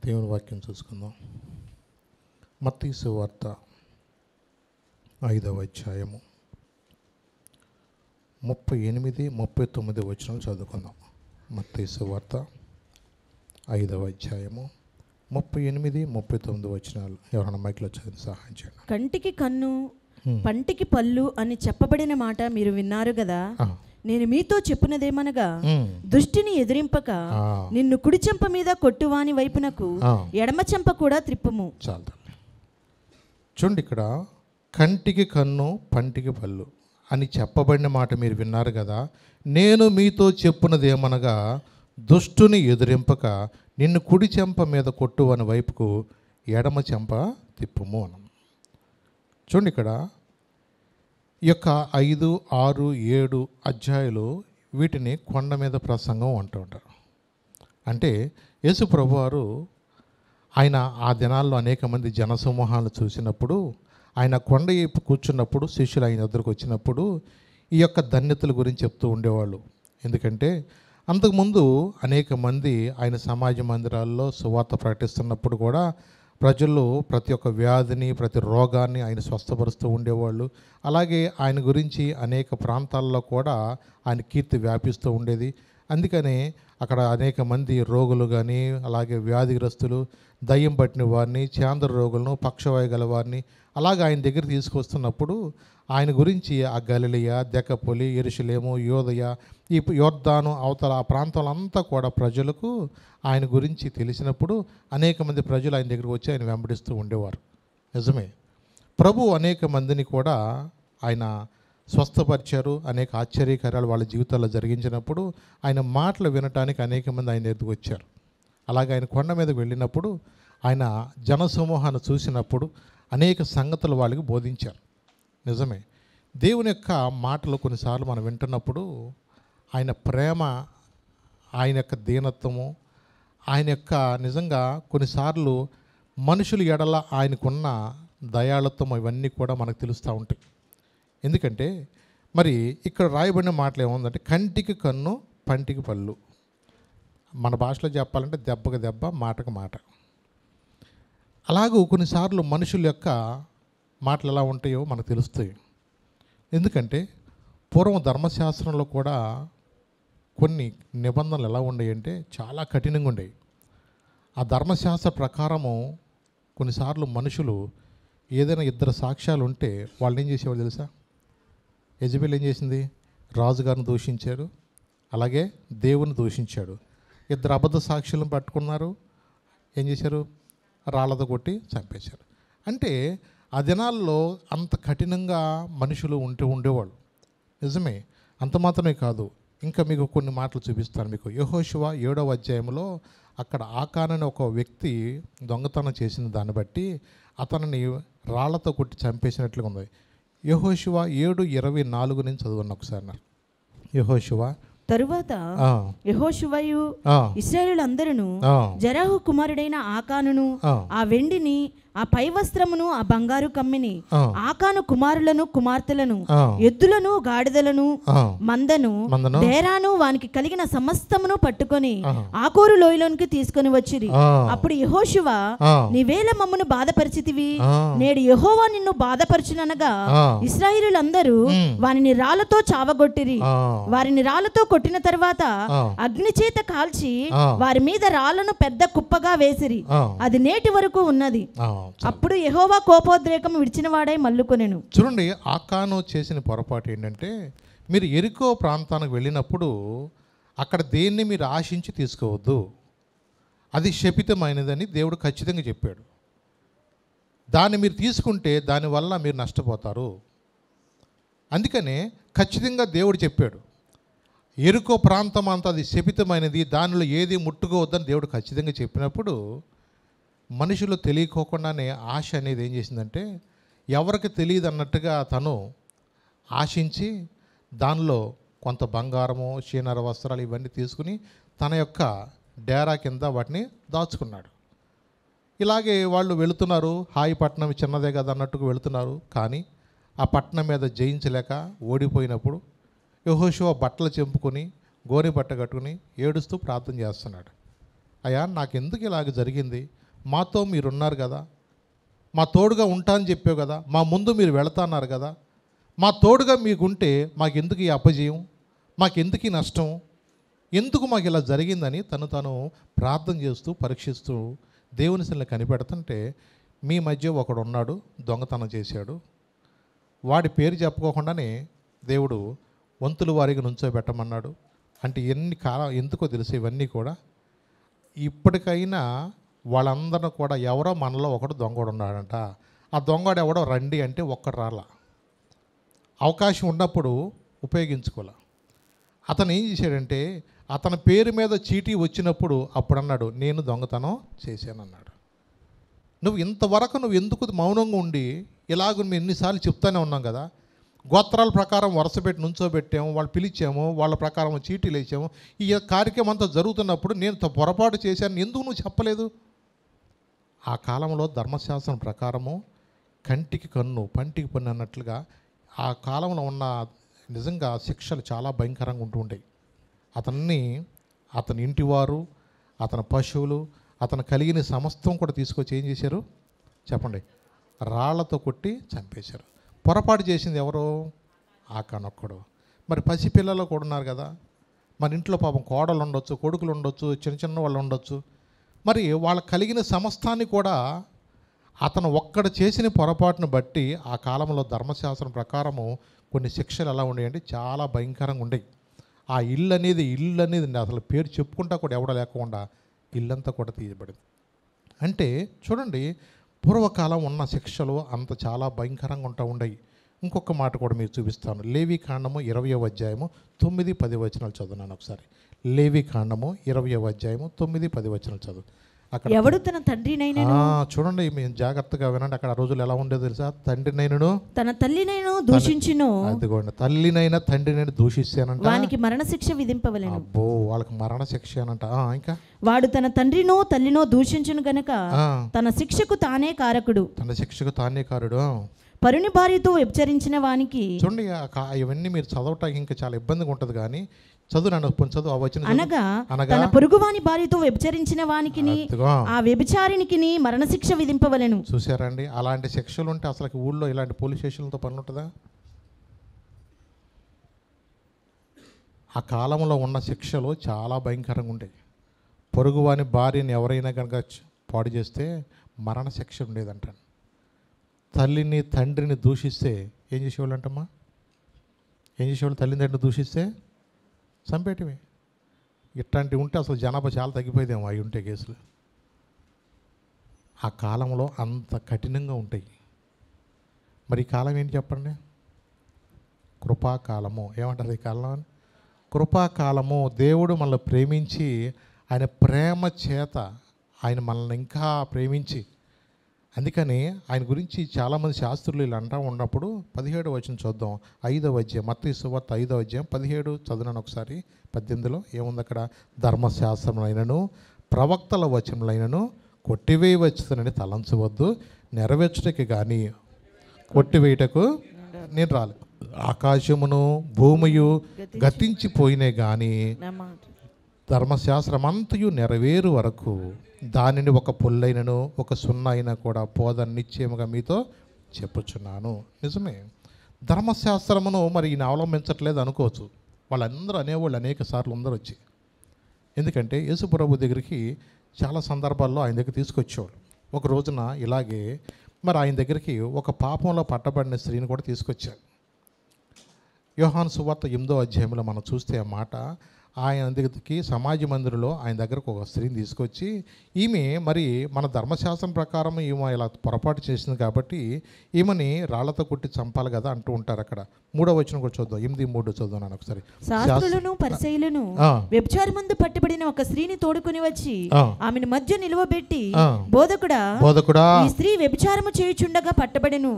దేవుని వాక్యం చూసుకుందాం. మత్తయి సువార్త 5వ అధ్యాయము 38, 39 వచనాలు చదువుకుందాం. మత్తయి సువార్త 5వ అధ్యాయము 38, 39 వచనాలు. ఎవరైనా మైక్లో చదివి సహాయం చేయండి. కంటికి కన్ను పంటికి పళ్ళు అని చెప్పబడిన మాట మీరు విన్నారు కదా. నేను మీతో చెప్పునదేమనగా, దుష్టిని ఎదిరింపక నిన్ను కుడి చెంప మీద కొట్టువాని వైపునకు ఎడమ చెంప కూడా త్రిప్పుము. చాలు. చూడండి, ఇక్కడ కంటికి కన్ను పంటికి పళ్ళు అని చెప్పబడిన మాట మీరు విన్నారు కదా. నేను మీతో చెప్పునదేమనగా, దుష్టుని ఎదిరింపక నిన్ను కుడి చెంప మీద కొట్టువాని వైపుకు ఎడమ చెంప తిప్పుము అనం. చూడండి, ఇక్కడ ఈ యొక్క 5, 6, 7 అధ్యాయులు వీటిని కొండ మీద ప్రసంగం అంటూ ఉంటారు. అంటే యేసు ప్రభువారు ఆయన ఆ దినాల్లో అనేక మంది జనసమూహాలను చూసినప్పుడు, ఆయన కొండ వైపు కూర్చున్నప్పుడు శిష్యులు ఆయన దగ్గరకు వచ్చినప్పుడు ఈ యొక్క ధన్యతల గురించి చెప్తూ ఉండేవాళ్ళు. ఎందుకంటే అంతకుముందు అనేక మంది ఆయన సమాజ మందిరాల్లో సువార్త ప్రకటిస్తున్నప్పుడు కూడా ప్రజలు ప్రతి ఒక్క వ్యాధిని, ప్రతి రోగాన్ని ఆయన స్వస్థపరుస్తూ ఉండేవాళ్ళు. అలాగే ఆయన గురించి అనేక ప్రాంతాల్లో కూడా ఆయన కీర్తి వ్యాపిస్తూ ఉండేది. అందుకనే అక్కడ అనేక మంది రోగులు కానీ, అలాగే వ్యాధిగ్రస్తులు, దయ్యం పట్టిన వారిని, చాంద్ర రోగులను, పక్షవాయు గల వారిని అలాగే ఆయన దగ్గర తీసుకొస్తున్నప్పుడు ఆయన గురించి ఆ గలిలయ, దెకపొలి, యెరూషలేము, యోదయ, ఈ యొర్దాను అవతల ఆ ప్రాంతాలంతా కూడా ప్రజలకు ఆయన గురించి తెలిసినప్పుడు అనేక మంది ప్రజలు ఆయన దగ్గరికి వచ్చి ఆయన వెంబడిస్తూ ఉండేవారు. నిజమే, ప్రభు అనేక మందిని కూడా ఆయన స్వస్థపరిచారు. అనేక ఆశ్చర్యకార్యాలు వాళ్ళ జీవితాల్లో జరిగించినప్పుడు ఆయన మాటలు వినటానికి అనేక మంది ఆయన దగ్గరికి వచ్చారు. అలాగే ఆయన కొండ మీద వెళ్ళినప్పుడు ఆయన జనసమూహాన్ని చూసినప్పుడు అనేక సంగతులు వాళ్ళకి బోధించారు. నిజమే, దేవుని యొక్క మాటలు కొన్నిసార్లు మనం వింటున్నప్పుడు ఆయన ప్రేమ, ఆయన యొక్క దీనత్వము, ఆయన యొక్క నిజంగా కొన్నిసార్లు మనుషుల ఎడల ఆయనకున్న దయాళత్వం ఇవన్నీ కూడా మనకు తెలుస్తూ ఉంటాయి. ఎందుకంటే మరి ఇక్కడ రాయబడిన మాటలు ఏముందంటే, కంటికి కన్ను పంటికి పళ్ళు. మన భాషలో చెప్పాలంటే దెబ్బకి దెబ్బ, మాటకు మాట. అలాగూ కొన్నిసార్లు మనుషుల యొక్క మాటలు ఎలా ఉంటాయో మనకు తెలుస్తాయి. ఎందుకంటే పూర్వం ధర్మశాస్త్రంలో కూడా కొన్ని నిబంధనలు ఎలా ఉండేయంటే చాలా కఠినంగా ఉండేవి. ఆ ధర్మశాస్త్ర ప్రకారము కొన్నిసార్లు మనుషులు ఏదైనా 2 సాక్ష్యాలు ఉంటే వాళ్ళు ఏం చేసేవాళ్ళు తెలుసా? యెజబెల్ ఏం చేసింది? రాజుగారిని దూషించాడు, అలాగే దేవుని దూషించాడు. 2 అబద్ధ సాక్షులను పట్టుకున్నారు, ఏం చేశారు? రాళ్ళతో కొట్టి చంపేశారు. అంటే ఆ దినాల్లో అంత కఠినంగా మనుషులు ఉండేవాళ్ళు. నిజమే, అంత మాత్రమే కాదు, ఇంకా మీకు కొన్ని మాటలు చూపిస్తాను మీకు. యెహోషువ 7వ అధ్యాయంలో అక్కడ ఆకానని ఒక వ్యక్తి దొంగతనం చేసిన దాన్ని బట్టి అతనిని రాళ్లతో కొట్టి చంపేసినట్లుగా ఉంది. యెహోషువ 7:24 నుంచి చదవండి ఒకసారి. యెహోషువ తరువాత యెహోషువయు ఇశ్రాయేలులందరూ జెరహు కుమారుడైన ఆకానును, ఆ వెండిని, ఆ పై వస్త్రమును, ఆ బంగారు కమ్మిని, ఆకాను కుమారులను, కుమార్తెలను, ఎద్దులను, గాడిదలను, మందను, డేరాను, వానికి కలిగిన సమస్తమును పట్టుకొని ఆకోరు లోయలోనికి తీసుకొని వచ్చిరి. అప్పుడు యెహోషువ, నీవేళ మమ్మను బాధపరిచితివి, నేడు యెహోవా నిన్ను బాధపరచుననగా ఇశ్రాయేలులందరూ వారిని రాళ్లతో చావగొట్టిరి. వారిని రాళ్లతో కొట్టిన తర్వాత అగ్ని చేత కాల్చి వారి మీద రాళ్లను పెద్ద కుప్పగా వేసిరి. అది నేటి వరకు ఉన్నది. అప్పుడు యెహోవా కోపోద్రేకం విడిచిన వాడై మల్లుకొనెను. చూడండి, ఆకాను చేసిన పొరపాటు ఏంటంటే, మీరు యెరికో ప్రాంతానికి వెళ్ళినప్పుడు అక్కడ దేన్ని మీరు ఆశించి తీసుకోవద్దు, అది శపితమైనదని దేవుడు ఖచ్చితంగా చెప్పాడు. దాన్ని మీరు తీసుకుంటే దానివల్ల మీరు నష్టపోతారు. అందుకనే ఖచ్చితంగా దేవుడు చెప్పాడు, యెరికో ప్రాంతం అంతా అది శపితమైనది, దానిలో ఏది ముట్టుకోవద్దని దేవుడు ఖచ్చితంగా చెప్పినప్పుడు మనుషులు తెలియకోకుండానే ఆశ అనేది ఏం చేసిందంటే, ఎవరికి తెలియదు అన్నట్టుగా తను ఆశించి దానిలో కొంత బంగారము, చీనర వస్త్రాలు ఇవన్నీ తీసుకుని తన యొక్క డేరా కింద వాటిని దాచుకున్నాడు. ఇలాగే వాళ్ళు వెళుతున్నారు, హాయి పట్టణం చిన్నదే కదా అన్నట్టుగా వెళుతున్నారు. కానీ ఆ పట్టణం మీద జయించలేక ఓడిపోయినప్పుడు యెహోషువ బట్టలు చెంపుకొని, గోనె బట్ట కట్టుకుని ఏడుస్తూ ప్రార్థన చేస్తున్నాడు. అయ్యా నాకు ఎందుకు ఇలాగ జరిగింది, మాతో మీరున్నారు కదా, మా తోడుగా ఉంటా అని చెప్పావు కదా, మా ముందు మీరు వెళతాన్నారు కదా, మా తోడుగా మీకుంటే మాకెందుకు ఈ అపజయం, మాకెందుకు ఈ నష్టం, ఎందుకు మాకు ఇలా జరిగిందని తను ప్రార్థన చేస్తూ పరీక్షిస్తూ దేవుని సన్నిధిలో కనిపెడుతుంటే మీ మధ్య ఒకడు ఉన్నాడు, దొంగతనం చేశాడు, వాడి పేరు చెప్పుకోకుండానే దేవుడు వంతుల వారిగా నుంచోబెట్టమన్నాడు. అంటే ఎందుకో తెలుసు ఇవన్నీ కూడా. ఇప్పటికైనా వాళ్ళందరూ కూడా ఎవరో మనలో ఒకడు దొంగడు ఉన్నాడంట. ఆ దొంగడు ఎవడో రండి అంటే ఒక్కడు రాలా. అవకాశం ఉన్నప్పుడు ఉపయోగించుకోలే. అతను ఏం చేశాడంటే అతని పేరు మీద చీటీ వచ్చినప్పుడు అప్పుడు అన్నాడు, నేను దొంగతనం చేశానన్నాడు. నువ్వు ఇంతవరకు నువ్వు ఎందుకు మౌనంగా ఉండి ఇలాగ మేము ఎన్నిసార్లు చెప్తానే ఉన్నాం కదా, గోత్రాల ప్రకారం వరుస పెట్టి నుంచోబెట్టాము, వాళ్ళు పిలిచాము, వాళ్ళ ప్రకారం చీటీలు వేసాము, ఈ కార్యక్రమం అంతా జరుగుతున్నప్పుడు నేను పొరపాటు చేశాను ఎందుకు నువ్వు చెప్పలేదు? ఆ కాలంలో ధర్మశాస్త్రం ప్రకారము కంటికి కన్ను పంటికి పన్ను అన్నట్లుగా ఆ కాలంలో ఉన్న నిజంగా శిక్షలు చాలా భయంకరంగా ఉంటూ ఉంటాయి. అతని ఇంటివారు, అతని పశువులు, అతను కలిగిన సమస్తం కూడా తీసుకొచ్చి ఏం చేశారు చెప్పండి? రాళ్లతో కొట్టి చంపేశారు. పొరపాటు చేసింది ఎవరో? ఆకానొక్కడు. మరి పసిపిల్లలు కూడా ఉన్నారు కదా, మన ఇంట్లో పాపం కోడలు ఉండొచ్చు, కొడుకులు ఉండొచ్చు, చిన్న వాళ్ళు ఉండొచ్చు. మరి వాళ్ళకి కలిగిన సమస్తాన్ని కూడా అతను ఒక్కడ చేసిన పొరపాటును బట్టి ఆ కాలంలో ధర్మశాస్త్రం ప్రకారము కొన్ని శిక్షలు ఎలా ఉండేవి, చాలా భయంకరంగా ఉండేవి. ఆ ఇల్లు అనేది అసలు పేరు చెప్పుకుంటా కూడా ఎవడ లేకుండా ఇల్లంతా కూడా తీయబడింది. అంటే చూడండి, పూర్వకాలం ఉన్న శిక్షలు అంత చాలా భయంకరంగా ఉండేవి. ఇంకొక మాట కూడా మీరు చూపిస్తాను. లేవి కాండము 20వ అధ్యాయము 9-10 వచనాలు చదువున్నాను ఒకసారి. లేవి కాండము 20వ అధ్యాయము 9-10 వచనాలు చదువు. అక్కడ ఎవడు తన తండ్రినైనను, చూడండి మేము జాగ్రత్తగా వినండి. అక్కడ ఆ రోజులు ఎలా ఉండేది తెలుసా? తండ్రినైనను తన తల్లినైనా దూషించును, అదిగోండి, తల్లినైనా తండ్రినైనా దూషిస్తానంట, వానికి మరణశిక్ష విధింపవలెను. అబ్బో, వాళ్ళకి మరణ శిక్ష అనంట. ఇంకా వాడు తన తండ్రినో తల్లినో దూషించును గనక తన శిక్షకు తానే కారకుడు. తన శిక్షకు తానే కారుడు. పరుని భార్యతో వ్యభిచరించిన వానికి, చూడండి ఇవన్నీ మీరు చదవటానికి ఇంకా చాలా ఇబ్బందిగా ఉంటుంది, కానీ చదువు ఆ వచనం. అనగా తన పొరుగువాని భార్యతో వ్యభిచరించిన వానికి ఆ వ్యభిచారినికి మరణశిక్ష విధింపవలెను. చూసారండి, అలాంటి శిక్షలు ఉంటే అసలు ఊళ్ళో ఇలాంటి పోలీస్ స్టేషన్లతో పని ఉంటుందా? ఆ కాలంలో ఉన్న శిక్షలు చాలా భయంకరంగా ఉండేవి. పొరుగువాని భార్యని ఎవరైనా కనుక పాడు చేస్తే మరణశిక్ష ఉండేదంటాను. తల్లిని తండ్రిని దూషిస్తే ఏం చేసేవాళ్ళు అంటమ్మా? ఏం చేసేవాళ్ళు? తల్లిని తండ్రిని దూషిస్తే చంపేటివి. ఇట్లాంటివి ఉంటే అసలు జనాభా చాలా తగ్గిపోయేదేమో అవి ఉంటే కేసులు. ఆ కాలంలో అంత కఠినంగా ఉంటాయి. మరి ఈ కాలం ఏంటి చెప్పండి? కృపాకాలము. ఏమంటారు ఈ కాలం? కృపాకాలము. దేవుడు మనల్ని ప్రేమించి ఆయన ప్రేమ చేత ఆయన మనల్ని ఇంకా ప్రేమించి, అందుకని ఆయన గురించి చాలామంది శాస్త్రులు ఇలా అంటూ ఉన్నప్పుడు 17వ వచనం చూద్దాం. 5వ అధ్యాయం మత్తయి సువార్త 5వ అధ్యాయం 17 చదువునాను ఒకసారి. 18లో ఏముంది అక్కడ? ధర్మశాస్త్రములైనను ప్రవక్తల వచనములైనను కొట్టివేయవచ్చునని తలంచవద్దు, నెరవేర్చుటకి కానీ కొట్టివేయటకు నేను రాలేదు. ఆకాశమును భూమియు గతించిపోయినే కానీ ధర్మశాస్త్రమంతయు నెరవేరు వరకు దానిని ఒక పొల్లైనను ఒక సున్నా అయినా కూడా పోదని నిశ్చయముగా మీతో చెప్పుచున్నాను. నిజమే, ధర్మశాస్త్రమును మరి ఈయన అవలంబించట్లేదు అనుకోవచ్చు. వాళ్ళందరూ అనేవాళ్ళు అనేక సార్లు అందరూ వచ్చి, ఎందుకంటే యేసుప్రభు దగ్గరికి చాలా సందర్భాల్లో ఆయన దగ్గర తీసుకొచ్చేవాళ్ళు. ఒక రోజున ఇలాగే మరి ఆయన దగ్గరికి ఒక పాపంలో పట్టబడిన స్త్రీని కూడా తీసుకొచ్చారు. యోహాను సువార్త 8వ అధ్యాయంలో మనం చూస్తే ఆ మాట, ఆయన దగ్గరికి సమాజ మందిరంలో ఆయన దగ్గరకు ఒక స్త్రీని తీసుకొచ్చి, ఈమె మరి మన ధర్మశాస్త్రం ప్రకారం ఈమె ఇలా పొరపాటు చేసింది కాబట్టి ఈమెని రాళ్లతో కొట్టి చంపాలి కదా అంటూ ఉంటారు. అక్కడ 3వ వచనం కూడా చూద్దాం. 8:3 చదువున్నాను ఒకసారి. శాస్త్రులను పరిసయ్యులను వ్యభిచారి ముందు పట్టబడిన ఒక స్త్రీని తోడుకొని వచ్చి ఆమెను మధ్య నిలువబెట్టి, బోధకుడా ఈ స్త్రీ వ్యభిచారము చేయుచుండగా పట్టబడెను,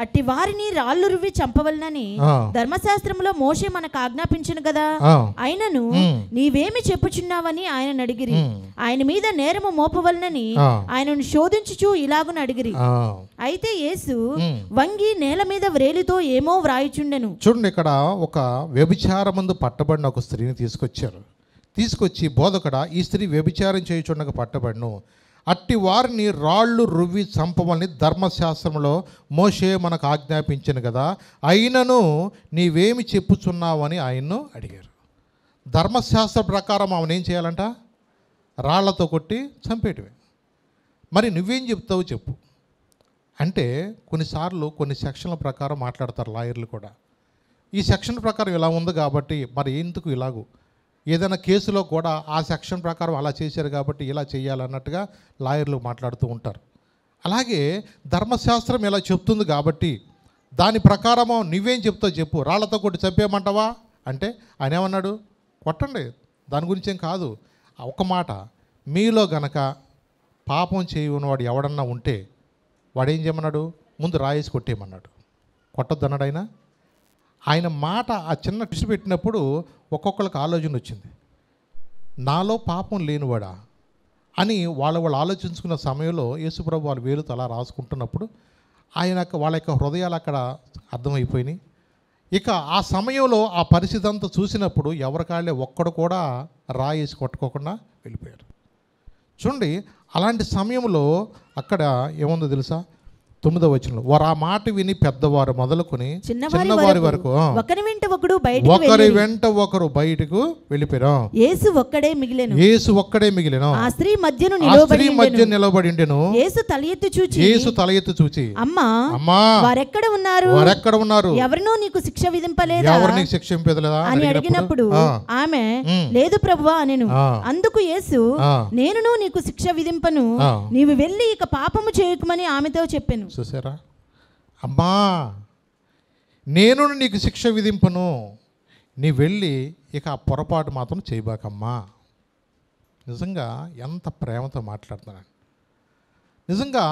అట్టి వారిని రాళ్ళు రువ్వి చంపవలనని ధర్మశాస్త్రములో మోషే మనకు ఆజ్ఞాపించను కదా, అయినను నీవేమి చెప్పుచున్నావని ఆయన అడిగిరి. ఆయన మీద నేరము మోపవలనని ఆయనను శోధించుచు ఇలాగున అడిగిరి. అయితే యేసు వంగి నేల మీద వ్రేలితో ఏమో వ్రాయిచుండెను. చూడండి, ఇక్కడ ఒక వ్యభిచారమందు పట్టబడిన ఒక స్త్రీని తీసుకొచ్చారు. తీసుకొచ్చి, బోధకుడా, ఈ స్త్రీ వ్యభిచారం చేయుచుండగా పట్టబడును, అట్టి వారిని రాళ్ళు రువ్వి చంపమని ధర్మశాస్త్రంలో మోషే మనకు ఆజ్ఞాపించను కదా, అయినను నీవేమి చెప్పుచున్నావని ఆయన్ను అడిగారు. ధర్మశాస్త్ర ప్రకారం ఆమెను ఏం చేయాలంట? రాళ్లతో కొట్టి చంపేటివే. మరి నువ్వేం చెప్తావు చెప్పు అంటే, కొన్నిసార్లు కొన్ని సెక్షన్ల ప్రకారం మాట్లాడతారు లాయర్లు కూడా. ఈ సెక్షన్ ప్రకారం ఇలా ఉంది కాబట్టి మరి ఎందుకు ఇలాగూ, ఏదైనా కేసులో కూడా ఆ సెక్షన్ ప్రకారం అలా చేశారు కాబట్టి ఇలా చేయాలన్నట్టుగా లాయర్లు మాట్లాడుతూ ఉంటారు. అలాగే ధర్మశాస్త్రం ఇలా చెప్తుంది కాబట్టి దాని ప్రకారము నువ్వేం చెప్తావు చెప్పు, రాళ్లతో కొట్టి చంపేయమంటావా అంటే ఆయన ఏమన్నాడు? కొట్టండి, దాని గురించి ఏం కాదు. ఒక మాట, మీలో గనక పాపం చేయనివాడు ఎవడన్నా ఉంటే వాడేం చేయమన్నాడు? ముందు రాయేసి కొట్టేయమన్నాడు. కొట్టొద్దన్నాడు ఆయన. ఆయన మాట ఆ చిన్న ట్విస్ట్ పెట్టినప్పుడు ఒక్కొక్కరికి ఆలోచన వచ్చింది, నాలో పాపం లేనివాడా అని వాళ్ళు ఆలోచించుకున్న సమయంలో యేసుప్రభు వాళ్ళు వేలుతో అలా రాసుకుంటున్నప్పుడు వాళ్ళ యొక్క హృదయాలు అక్కడ అర్థమైపోయినాయి. ఇక ఆ సమయంలో ఆ పరిస్థితి అంతా చూసినప్పుడు ఎవరికాళ్ళే ఒక్కడు కూడా రాయేసి కొట్టుకోకుండా వెళ్ళిపోయారు. చూడండి, అలాంటి సమయంలో అక్కడ ఏముందో తెలుసా? 9వ వచనంలో, వారు ఆ మాట విని పెద్దవారు మొదలుకొని చిన్నవారి వరకు ఒకరి వెంట ఒకరు బయటకు వెళ్ళిపోయారు. యేసు ఒక్కడే మిగిలెను. ఆ స్త్రీ మధ్య నిలబడి ఉండెను. యేసు తల ఎత్తి చూచి అమ్మా వారెక్కడ ఉన్నారు? ఎవరినూ నీకు శిక్ష విధింపలేదా అని అడిగినప్పుడు ఆమె, లేదు ప్రభువా అనెను. అందుకు యేసు, నేనును నీకు శిక్ష విధింపను, నీవు వెళ్ళి ఇక పాపము చేయకుమని ఆమెతో చెప్పెను. చూసారా? అమ్మా, నేను నీకు శిక్ష విధింపను, నీ వెళ్ళి ఇక ఆ పొరపాటు మాత్రం చేయబాకమ్మా. నిజంగా ఎంత ప్రేమతో మాట్లాడుతున్నాను. నిజంగా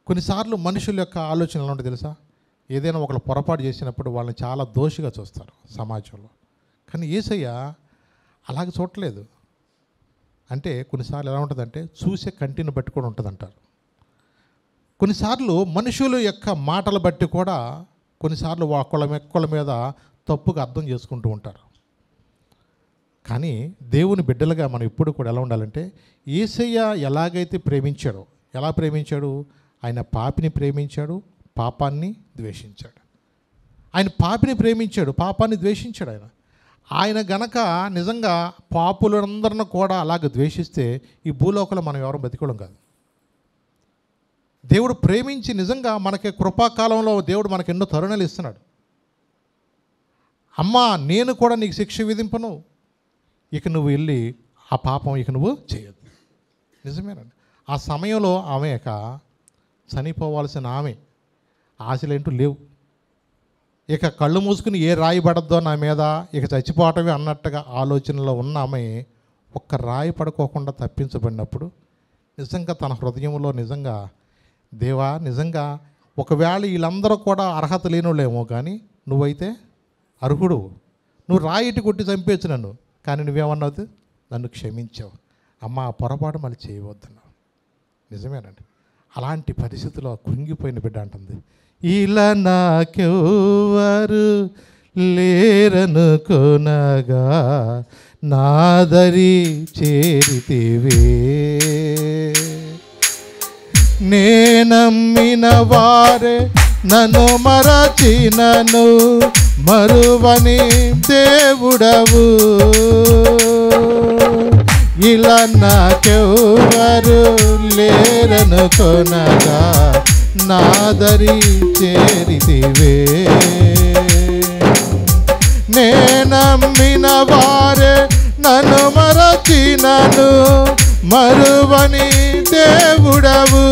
కొన్నిసార్లు మనుషుల యొక్క ఆలోచన ఎలా ఉంటుంది తెలుసా? ఏదైనా ఒకళ్ళు పొరపాటు చేసినప్పుడు వాళ్ళని చాలా దోషిగా చూస్తారు సమాజంలో. కానీ యేసయ్య అలాగే చూడలేదు. అంటే కొన్నిసార్లు ఎలా ఉంటుందంటే, చూసే కంటిని బట్టి కూడా ఉంటుంది అంటారు. కొన్నిసార్లు మనుషుల యొక్క మాటలు బట్టి కూడా కొన్నిసార్లు ఒక్కళ్ళ మీద తప్పుగా అర్థం చేసుకుంటూ ఉంటారు. కానీ దేవుని బిడ్డలుగా మనం ఎప్పుడు కూడా ఎలా ఉండాలంటే, యేసయ్య ఎలాగైతే ప్రేమించాడో, ఎలా ప్రేమించాడు? ఆయన పాపిని ప్రేమించాడు, పాపాన్ని ద్వేషించాడు. ఆయన పాపిని ప్రేమించాడు, పాపాన్ని ద్వేషించాడు. ఆయన గనక నిజంగా పాపులందరిని కూడా అలాగ ద్వేషిస్తే ఈ భూలోకంలో మనం ఎవరు బతికోవడం కాదు. దేవుడు ప్రేమించి నిజంగా మనకి కృపాకాలంలో దేవుడు మనకు ఎన్నో తరుణాలు ఇస్తున్నాడు. అమ్మా, నేను కూడా నీకు శిక్ష విధింపను, ఇక నువ్వు వెళ్ళి ఆ పాపం ఇక నువ్వు చేయొద్దు. నిజమేనండి. ఆ సమయంలో ఆమె ఇక చనిపోవాల్సిన ఆమె, ఆశలేంటూ లేవు. ఇక కళ్ళు మూసుకుని ఏ రాయి పడద్దో నా మీద, ఇక చచ్చిపోవటమే అన్నట్టుగా ఆలోచనలో ఉన్న ఆమె ఒక్క రాయి పడుకోకుండా తప్పించబడినప్పుడు నిజంగా తన హృదయంలో నిజంగా, దేవా, నిజంగా ఒకవేళ వీళ్ళందరూ కూడా అర్హత లేనులేమో, కానీ నువ్వైతే అర్హుడు, నువ్వు రాయిటి కొట్టి చంపేచ్చు నన్ను, కానీ నువ్వేమన్నావు? నన్ను క్షమించావు. అమ్మ, ఆ పొరపాటు మళ్ళీ చేయవద్దన్నావు. నిజమేనండి. అలాంటి పరిస్థితిలో కృంగిపోయిన బిడ్డ అంటుంది, ఇలా నాకెవ్వరు లేరనుకొనగా నాదరి చేరితివే, నేనమ్మిన వారే నన్ను మరచినను మరువని దేవుడవు, ఇలా నాకెవ్వరు లేరనుకొనగా నాదరి చేరితివే, నేనమ్మిన వారే నన్ను మరచినను మరువని దేవుడవు,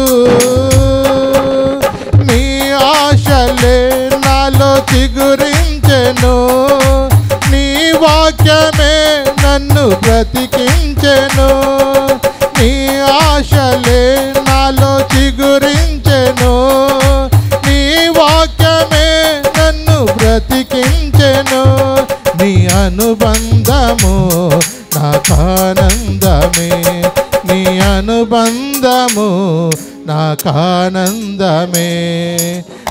నీ ఆశలే నాలో చిగురించెను, నీ వాక్యమే నన్ను బ్రతికించెను, నీ ఆశలే నాలో చిగురించెను, నీ వాక్యమే నన్ను బ్రతికించెను, నీ అనుబంధము నాకానందమే, నీ అనుబంధము నాకానందమే,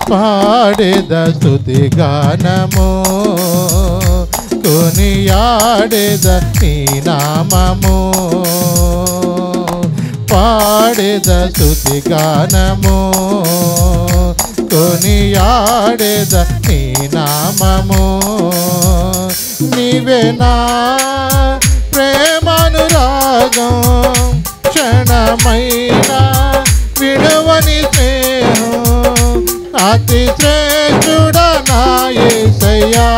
పాడేద స్తుతి గానము కొనియాడేద నీ నామము, పాడేద స్తుతి గానము, కొనియాడేద నీ నామము. నీవే నా ప్రేమానురాగం, క్షణమైన విడువని స్నేహం, అతి శ్రేష్ఠుడ నా యేసయ్యా.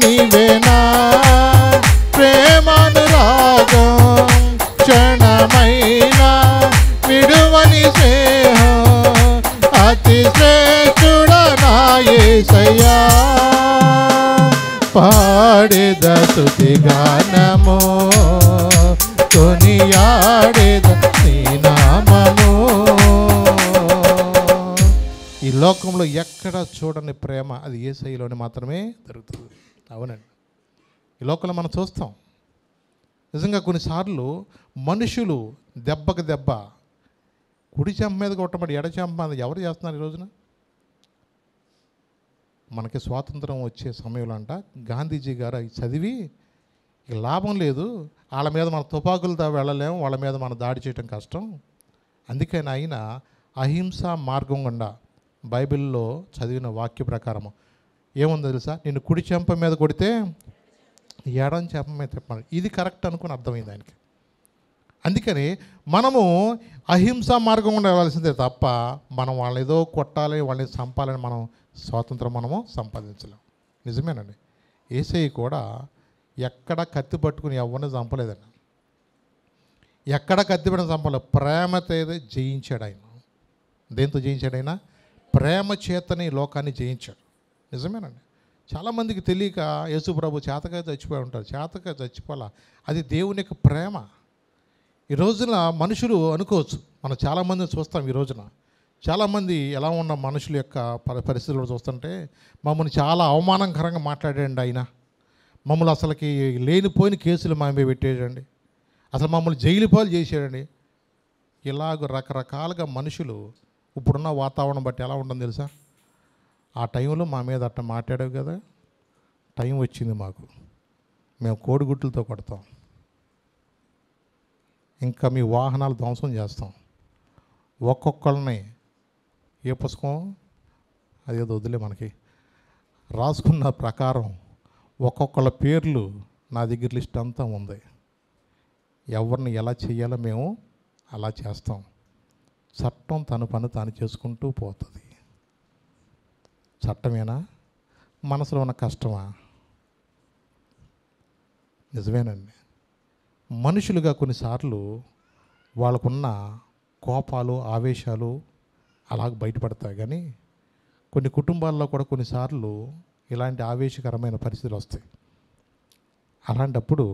నీవే నా ప్రేమానురాగం, క్షణమైన విడువని స్నేహం, అతి శ్రేష్ఠుడ నా యేసయ్యా. పాడేద స్తుతి గానము, కొనియాడేద నీ నామము. ఈ లోకంలో ఎక్కడ చూడని ప్రేమ అది యేసయ్యలోనే మాత్రమే దొరుకుతుంది. అవునండి, ఈ లోకంలో మనం చూస్తాం. నిజంగా కొన్నిసార్లు మనుషులు దెబ్బకి దెబ్బ, కుడి చెంప మీద కొట్టబడి ఎడ చెంప మీద ఎవరు చేస్తున్నారు ఈ రోజున? మనకి స్వాతంత్రం వచ్చే సమయంలో అంట గాంధీజీ గారు చదివి ఇక లాభం లేదు, వాళ్ళ మీద మన తుపాకులతో వెళ్ళలేము, వాళ్ళ మీద మనం దాడి చేయటం కష్టం, అందుకని ఆయన అహింస మార్గం గుండా బైబిల్లో చదివిన వాక్య ప్రకారము ఏముందో తెలుసా? నిన్ను కుడి చెంప మీద కొడితే ఎడం చెంప మీద తిప్పాలి. ఇది కరెక్ట్ అనుకుని అర్థమైంది ఆయనకి. అందుకని మనము అహింస మార్గం గుండా వెళ్ళాల్సిందే తప్ప మనం వాళ్ళని ఏదో కొట్టాలి, వాళ్ళని చంపాలని మనం స్వాతంత్రం మనము సంపాదించలేం. నిజమేనండి, యేసయ్య కూడా ఎక్కడ కత్తి పట్టుకుని ఎవరిని చంపలేదండి, ఎక్కడ కత్తి పట్టుకుని చంపలేదు. ప్రేమతో జయించాడు ఆయన. దేంతో జయించాడు ఆయన? ప్రేమ చేతని లోకాన్ని జయించాడు. నిజమేనండి, చాలామందికి తెలియక యేసు ప్రభు చేతగా చచ్చిపోయి ఉంటారు. చేతగా చచ్చిపోలా, అది దేవుని యొక్క ప్రేమ. ఈ రోజున మనుషులు అనుకోవచ్చు, మనం చాలామందిని చూస్తాం. ఈ రోజున చాలామంది ఎలా ఉన్న మనుషుల యొక్క పరిస్థితులు చూస్తుంటే మమ్మల్ని చాలా అవమానకరంగా మాట్లాడండి ఆయన, మమ్మల్ని అసలుకి లేనిపోయిన కేసులు మా మీద పెట్టేయండి, అసలు మమ్మల్ని జైలు పాలు చేసేయండి. ఇలాగ రకరకాలుగా మనుషులు ఇప్పుడున్న వాతావరణం బట్టి ఎలా ఉంటుంది తెలుసా? ఆ టైంలో మా మీద అట్ట మాట్లాడావు కదా, టైం వచ్చింది మాకు, మేము కోడిగుడ్లతో కొడతాం, ఇంకా మీ వాహనాలు ధ్వంసం చేస్తాం, ఒక్కొక్కరిని ఏ పుస్తకం అదేదో వదిలే మనకి రాసుకున్న ప్రకారం ఒక్కొక్కళ్ళ పేర్లు నా దగ్గర లిస్ట్ అంతా ఉంది. ఎవరిని ఎలా చేయాలో మేము అలా చేస్తాం. చట్టం తన పని తాను చేసుకుంటూ పోతుంది. చట్టమేనా? మనసులో ఉన్న కష్టమా? నిజమేనండి, మనుషులుగా కొన్నిసార్లు వాళ్ళకున్న కోపాలు ఆవేశాలు అలాగ బయటపడతాయి. కానీ కొన్ని కుటుంబాల్లో కూడా కొన్నిసార్లు ఇలాంటి ఆవేశకరమైన పరిస్థితులు వస్తాయి. అలాంటప్పుడు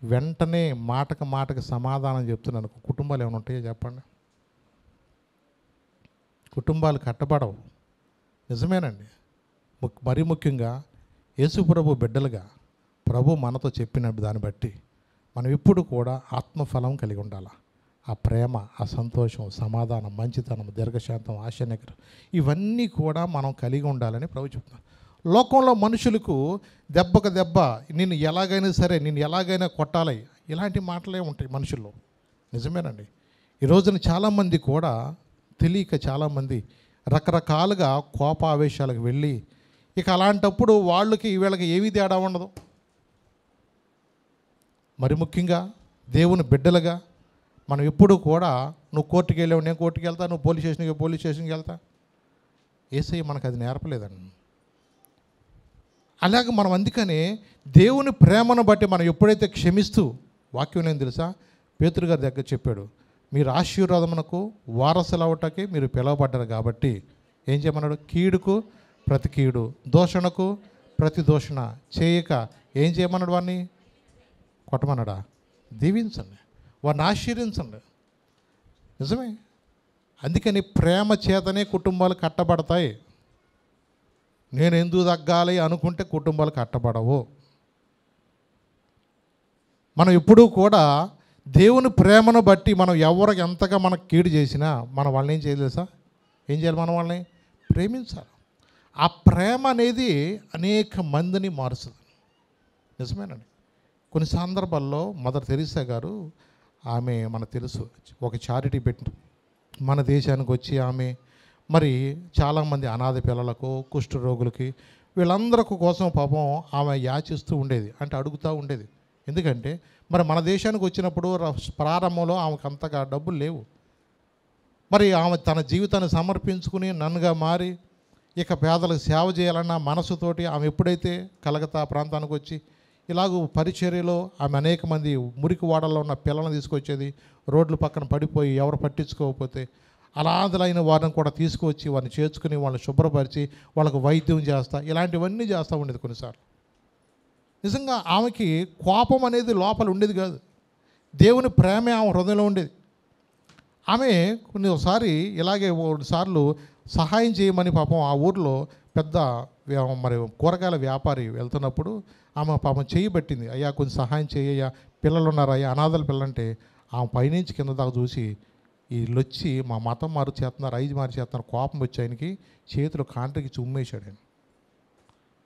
వెంటనే మాటకు సమాధానం చెప్తున్నాను. కుటుంబాలు ఏమైనా ఉంటాయో చెప్పండి? కుటుంబాలు కట్టబడవు. నిజమేనండి, మరీ ముఖ్యంగా యేసు ప్రభు బిడ్డలుగా ప్రభు మనతో చెప్పిన దాన్ని బట్టి మనం ఎప్పుడు కూడా ఆత్మఫలం కలిగి ఉండాలి. ఆ ప్రేమ, ఆ సంతోషం, సమాధానం, మంచితనం, దీర్ఘశాంతం, ఆశానిగ్రహం, ఇవన్నీ కూడా మనం కలిగి ఉండాలని ప్రభు చెప్తున్నారు. లోకంలో మనుషులకు దెబ్బకు దెబ్బ, నిన్ను ఎలాగైనా సరే, నిన్ను ఎలాగైనా కొట్టాలి, ఇలాంటి మాటలే ఉంటాయి మనుషుల్లో. నిజమేనండి, ఈ రోజున చాలామంది కూడా తెలియక చాలామంది రకరకాలుగా కోపావేశాలకు వెళ్ళి ఇక అలాంటప్పుడు వాళ్ళకి వీళ్ళకి ఏమీ తేడా ఉండదు. మరి ముఖ్యంగా దేవుని బిడ్డలుగా మనం ఎప్పుడు కూడా నువ్వు కోర్టుకి వెళ్ళావు, నేను కోర్టుకి వెళ్తా, నువ్వు పోలీస్ స్టేషన్కి వెళ్తా. యేసయ్య మనకు అది నేర్పలేదండి. అలాగే మనం అందుకనే దేవుని ప్రేమను బట్టి మనం ఎప్పుడైతే క్షమిస్తూ, వాక్యం ఏం తెలుసా? పేతురు గారి దగ్గర చెప్పాడు, మీరు ఆశీర్వాదమునకు వారసులవటకి మీరు పిలువబడ్డారు కాబట్టి ఏం చేయమన్నాడు? కీడుకు ప్రతి కీడు, దూషణకు ప్రతి దూషణ చేయక ఏం చేయమన్నాడు? వాడిని కొట్టమన్నాడా? దీవించండి, వాడిని ఆశీర్వించండి. నిజమే, అందుకని ప్రేమ చేతనే కుటుంబాలు కట్టబడతాయి. నేను ఎందుకు తగ్గాలి అనుకుంటే కుటుంబాలు కట్టబడవు. మనం ఎప్పుడూ కూడా దేవుని ప్రేమను బట్టి మనం ఎవరికి ఎంతగా మనకు కీడు చేసినా మనం వాళ్ళని ఏం చేయలేదు సార్? ఏం చేయాలి? మనం వాళ్ళని ప్రేమించాలి. ఆ ప్రేమ అనేది అనేక మందిని మారుస్తుంది. నిజమేనండి. కొన్ని సందర్భాల్లో మదర్ తెరీసా గారు, ఆమె మనకు తెలుసు, ఒక చారిటీ పెట్టి మన దేశానికి వచ్చి ఆమె మరి చాలామంది అనాథ పిల్లలకు, కుష్ఠరోగులకి, వీళ్ళందరి కోసం పాపం ఆమె యాచిస్తూ ఉండేది, అంటే అడుగుతూ ఉండేది. ఎందుకంటే మరి మన దేశానికి వచ్చినప్పుడు ప్రారంభంలో ఆమెకు అంతగా డబ్బులు లేవు. మరి ఆమె తన జీవితాన్ని సమర్పించుకుని నన్నుగా మారి ఇక పేదలకు సేవ చేయాలన్న మనసుతోటి ఆమె ఎప్పుడైతే కలకత్తా ప్రాంతానికి వచ్చి ఇలాగూ పరిచర్యలో ఆమె అనేక మంది మురికి వాడల్లో ఉన్న పిల్లలను తీసుకొచ్చేది, రోడ్ల పక్కన పడిపోయి ఎవరు పట్టించుకోకపోతే అనాథలైన వారిని కూడా తీసుకువచ్చి వారిని చేర్చుకుని వాళ్ళని శుభ్రపరిచి వాళ్ళకు వైద్యం చేస్తా, ఇలాంటివన్నీ చేస్తూ ఉండేది కొన్నిసార్లు. నిజంగా ఆమెకి కోపం అనేది లోపల ఉండేది కాదు, దేవుని ప్రేమే ఆమె హృదయంలో ఉండేది. ఆమె కొన్నిసారి ఇలాగే సార్లు సహాయం చేయమని పాపం ఆ ఊర్లో పెద్ద మరి కూరగాయల వ్యాపారి వెళ్తున్నప్పుడు ఆమె పాపం చేయి పట్టింది. అయ్యా కొంచెం సహాయం చేయయ్యా, పిల్లలు ఉన్నారు అయ్యా, అనాథల పిల్లలంటే ఆమె పైనుంచి కింద దాకా చూసి వీళ్ళు వచ్చి మా మతం మారు చేస్తున్నారు, ఐదు మారు చేస్తున్నారు, కోపం వచ్చి ఆయనకి చేతులు కాంటకి ఉమ్మేశాడు. ఆయన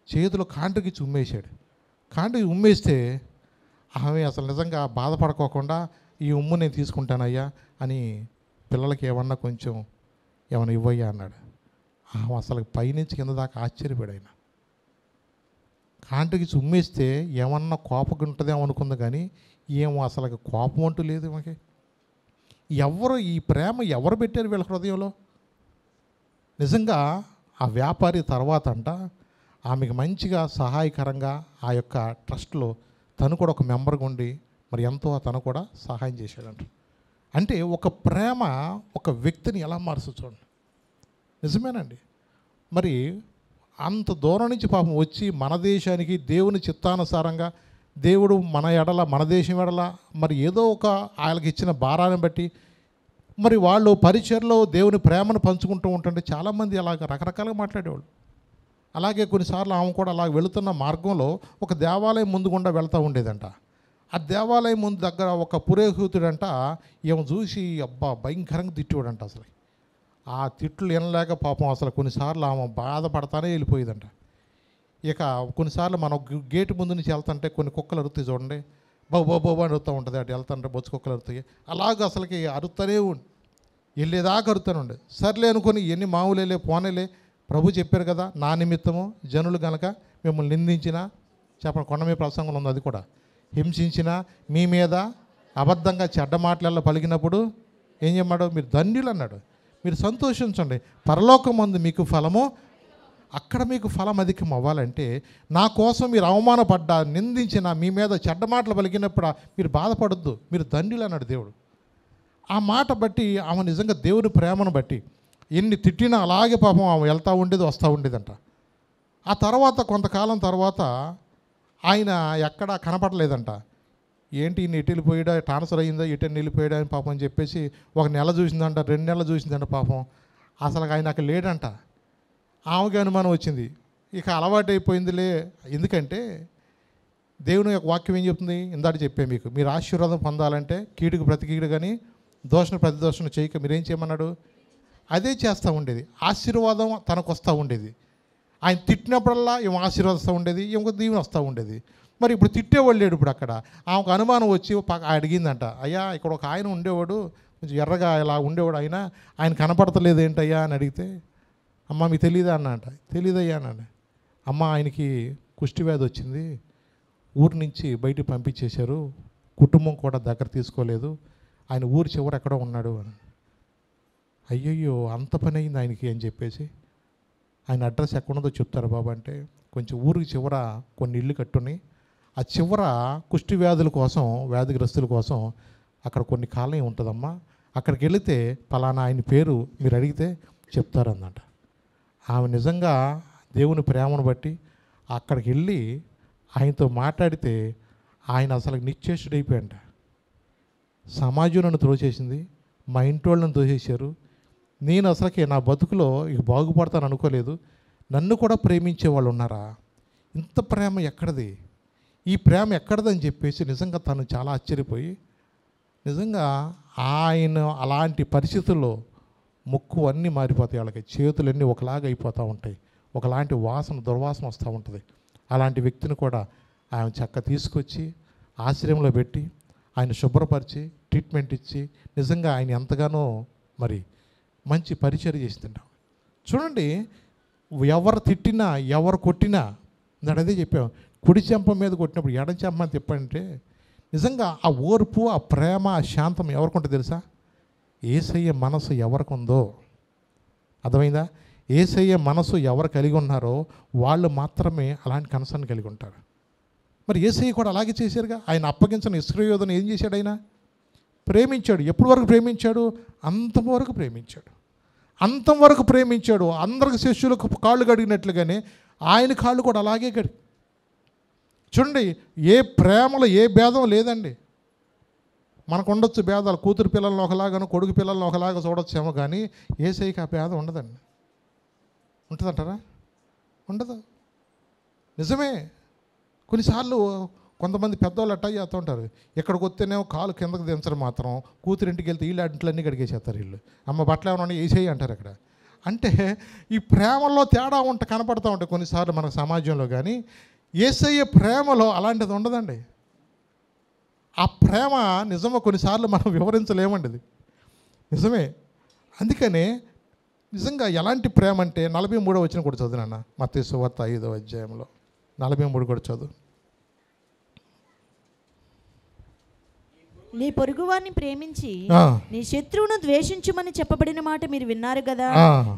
చేతులు కాంటకి ఉమ్మేశాడు. కాంటకి ఉమ్మేస్తే ఆమె అసలు నిజంగా బాధపడుకోకుండా ఈ ఉమ్ము నేను తీసుకుంటానయ్యా అని పిల్లలకి ఏమన్నా కొంచెం ఏమైనా ఇవ్వయ్యా అన్నాడు. ఆమె అసలు పైనుంచి కింద దాకా ఆశ్చర్యపడు. ఆయన కాంటకి ఉమ్మేస్తే ఏమన్నా కోపం ఉంటుందేమో అనుకుంది, కానీ ఏమో అసలు కోపం అంటూ లేదు మాకి. ఎవరు ఈ ప్రేమ ఎవరు పెట్టారు వీళ్ళ హృదయంలో? నిజంగా ఆ వ్యాపారి తర్వాత అంట ఆమెకు మంచిగా సహాయకరంగా ఆ యొక్క ట్రస్ట్లో తను కూడా ఒక మెంబర్గా ఉండి మరి ఎంతో తను కూడా సహాయం చేశాడంట. అంటే ఒక ప్రేమ ఒక వ్యక్తిని ఎలా మారుస్తుంది చూడండి. నిజమేనండి. మరి అంత దూరం నుంచి పాపం వచ్చి మన దేశానికి దేవుని చిత్తానుసారంగా దేవుడు మన ఎడల, మన దేశం ఎడల మరి ఏదో ఒక ఆయనకి ఇచ్చిన భారాన్ని బట్టి మరి వాళ్ళు పరిచర్లో దేవుని ప్రేమను పంచుకుంటూ ఉంటుంటే చాలామంది అలాగ రకరకాలుగా మాట్లాడేవాళ్ళు. అలాగే కొన్నిసార్లు ఆమె కూడా అలా వెళుతున్న మార్గంలో ఒక దేవాలయం ముందు గుండా వెళ్తూ ఉండేదంట. ఆ దేవాలయం ముందు దగ్గర ఒక పురోహితుడంట ఏమో చూసి అబ్బా భయంకరంగా తిట్టేవాడంట. అసలు ఆ తిట్లు వినలేక పాపం అసలు కొన్నిసార్లు ఆమె బాధపడతానే వెళ్ళిపోయేదంట. ఇక కొన్నిసార్లు మనం గేటు ముందు నుంచి వెళ్తుంటే కొన్ని కుక్కలు అరుతాయి చూడండి, బాబు అని అరుతూ ఉంటుంది. అటు వెళ్తుంటే బొచ్చు కుక్కలు అరుతాయి. అలాగ అసలుకి అరుతూనే వెళ్ళేదాకా అరుతూనే ఉండే. సర్లే అనుకొని ఎన్ని మామూలేలే పోనేలే, ప్రభు చెప్పారు కదా, నా నిమిత్తము జనులు కనుక మిమ్మల్ని నిందించినా, చెప్పండి కొండ మీద ప్రసంగం ఉంది అది కూడా, హింసించినా, మీ మీద అబద్ధంగా చెడ్డ మాటలలో పలికినప్పుడు ఏం చేయమాడు, మీరు ధన్యులు అన్నాడు. మీరు సంతోషించండి, పరలోకమందు మీకు ఫలము, అక్కడ మీకు ఫలం అధికం అవ్వాలంటే నా కోసం మీరు అవమానపడ్డా, నిందించిన, మీ మీద చెడ్డ మాటలు పలికినప్పుడు మీరు బాధపడద్దు, మీరు ధన్యులు అన్నాడు దేవుడు. ఆ మాట బట్టి ఆమె నిజంగా దేవుని ప్రేమను బట్టి ఎన్ని తిట్టినా అలాగే పాపం ఆమె వెళ్తూ ఉండేది, వస్తూ ఉండేదంట. ఆ తర్వాత కొంతకాలం తర్వాత ఆయన ఎక్కడా కనపడలేదంట. ఏంటి ఈయన ఎటు వెళ్ళిపోయాడా, ట్రాన్స్ఫర్ అయ్యిందా, ఎటు వెళ్ళిపోయాడా అని పాపం అని చెప్పేసి ఒక నెల చూసిందంట, 2 నెలలు చూసిందంట. పాపం అసలు ఆయన అక్కడ లేడంట. ఆమెకి అనుమానం వచ్చింది. ఇక అలవాటు అయిపోయిందిలే. ఎందుకంటే దేవుని యొక్క వాక్యం ఏం చెప్తుంది, ఇందాక చెప్పే మీకు, మీరు ఆశీర్వాదం పొందాలంటే కీడుకు ప్రతి కీడు కానీ దోషణ ప్రతి దోషణ చేయక మీరేం చేయమన్నాడు, అదే చేస్తూ ఉండేది. ఆశీర్వాదం తనకు వస్తూ ఉండేది. ఆయన తిట్టినప్పుడల్లా ఈమె ఆశీర్వదిస్తూ ఉండేది, ఇంకొక దీవెన వస్తూ ఉండేది. మరి ఇప్పుడు తిట్టేవాళ్ళు లేడు. ఇప్పుడు అక్కడ ఆమెకు అనుమానం వచ్చి అడిగిందంట, అయ్యా ఇక్కడ ఒక ఆయన ఉండేవాడు, కొంచెం ఎర్రగా ఇలా ఉండేవాడు, ఆయన కనపడతలేదు ఏంటయ్యా అని అడిగితే, అమ్మ మీకు తెలియదా అన్నంట. తెలీదయ్యా అన్నాడు. అమ్మ ఆయనకి కుష్టివ్యాధి వచ్చింది, ఊరి నుంచి బయటికి పంపించేశారు, కుటుంబం కూడా దగ్గర తీసుకోలేదు, ఆయన ఊరి చివర ఎక్కడో ఉన్నాడు అని. అయ్యయ్యో అంత పని అయింది ఆయనకి అని చెప్పేసి, ఆయన అడ్రస్ ఎక్కడుందో చెప్తారు బాబు అంటే, కొంచెం ఊరికి చివర కొన్ని ఇళ్ళు కట్టుని ఆ చివర కుష్టి వ్యాధుల కోసం, వ్యాధిగ్రస్తుల కోసం అక్కడ కొన్ని కాలనీ ఉంటుందమ్మా, అక్కడికి వెళితే పలానా ఆయన పేరు మీరు అడిగితే చెప్తారన్నమాట. ఆమె నిజంగా దేవుని ప్రేమను బట్టి అక్కడికి వెళ్ళి ఆయనతో మాట్లాడితే ఆయన అసలు నిశ్చేష్టుడైపోయాడంట. సమాజం నన్ను తోచేసింది, మా ఇంటోళ్ళని తోసేశారు, నేను అసలుకి నా బతుకులో ఇక బాగుపడతాను అనుకోలేదు, నన్ను కూడా ప్రేమించే వాళ్ళు ఉన్నారా, ఇంత ప్రేమ ఎక్కడిది, ఈ ప్రేమ ఎక్కడిదని చెప్పేసి నిజంగా తను చాలా ఆశ్చర్యపోయి, నిజంగా ఆయన అలాంటి పరిస్థితుల్లో ముక్కు అన్నీ మారిపోతాయి, వాళ్ళకి చేతులన్నీ ఒకలాగా అయిపోతూ ఉంటాయి, ఒకలాంటి దుర్వాసన వస్తూ ఉంటుంది. అలాంటి వ్యక్తిని కూడా ఆయన చక్క తీసుకొచ్చి ఆశ్రయంలో పెట్టి ఆయన శుభ్రపరిచి ట్రీట్మెంట్ ఇచ్చి నిజంగా ఆయన ఎంతగానో మరి మంచి పరిచర్య చేస్తుంటాం. చూడండి, ఎవరు తిట్టినా ఎవరు కొట్టినా నేను అదే చెప్పాం, కుడి చెంప మీద కొట్టినప్పుడు ఎడం చెంప తిప్పంటే నిజంగా ఆ ఓర్పు, ఆ ప్రేమ, ఆ శాంతం ఎవరికి ఉంటుంది తెలుసా? యేసయ్య మనసు ఎవరికి ఉందో అర్థమైందా? యేసయ్య మనసు ఎవరు కలిగి ఉన్నారో వాళ్ళు మాత్రమే అలాంటి కన్సర్న్ కలిగి ఉంటారు. మరి యేసయ్య కూడా అలాగే చేశారుగా. ఆయన అప్పగించిన ఇశ్రాయేలును ఏం చేశాడు? ఆయన ప్రేమించాడు. ఎప్పటి వరకు ప్రేమించాడు? అంతవరకు ప్రేమించాడు. అంతవరకు ప్రేమించాడు. అందరికి శిష్యులకు కాళ్ళు కడిగినట్లుగానే ఆయన కాళ్ళు కూడా అలాగే కడిగి. చూడండి, ఏ ప్రేమలో ఏ భేదం లేదండి. మనకు ఉండొచ్చు భేదాలు, కూతురు పిల్లలను ఒకలాగాను కొడుకు పిల్లలను ఒకలాగా చూడొచ్చేమో, కానీ యేసయ్యకి ఆ భేదం ఉండదండి. ఉంటుందంటారా? ఉండదు. నిజమే. కొన్నిసార్లు కొంతమంది పెద్దవాళ్ళు అట్టా చేస్తూ ఉంటారు. ఎక్కడికి వస్తేనేమో కాలు కిందకు దించడం మాత్రం, కూతురింటికి వెళ్తే వీళ్ళు అంట్లన్నీ కడిగేసేస్తారు. వీళ్ళు అమ్మ బట్టలు ఏమన్నా వేసేయి అంటారు అక్కడ. అంటే ఈ ప్రేమలో తేడా కనపడుతూ ఉంటాయి కొన్నిసార్లు మన సమాజంలో. కానీ యేసయ్య ప్రేమలో అలాంటిది ఉండదండి. ఆ ప్రేమ నిజమో కొన్నిసార్లు మనం వివరించలేమండి. అది నిజమే. అందుకనే నిజంగా ఎలాంటి ప్రేమ అంటే 43వ వచనం కూడా చదువునన్న, మత్తయి సువార్త 5వ అధ్యాయంలో 43 కూడా చదువు. నీ పొరుగువాన్ని ప్రేమించి నీ శత్రువును ద్వేషించుమని చెప్పబడిన మాట మీరు విన్నారు కదా.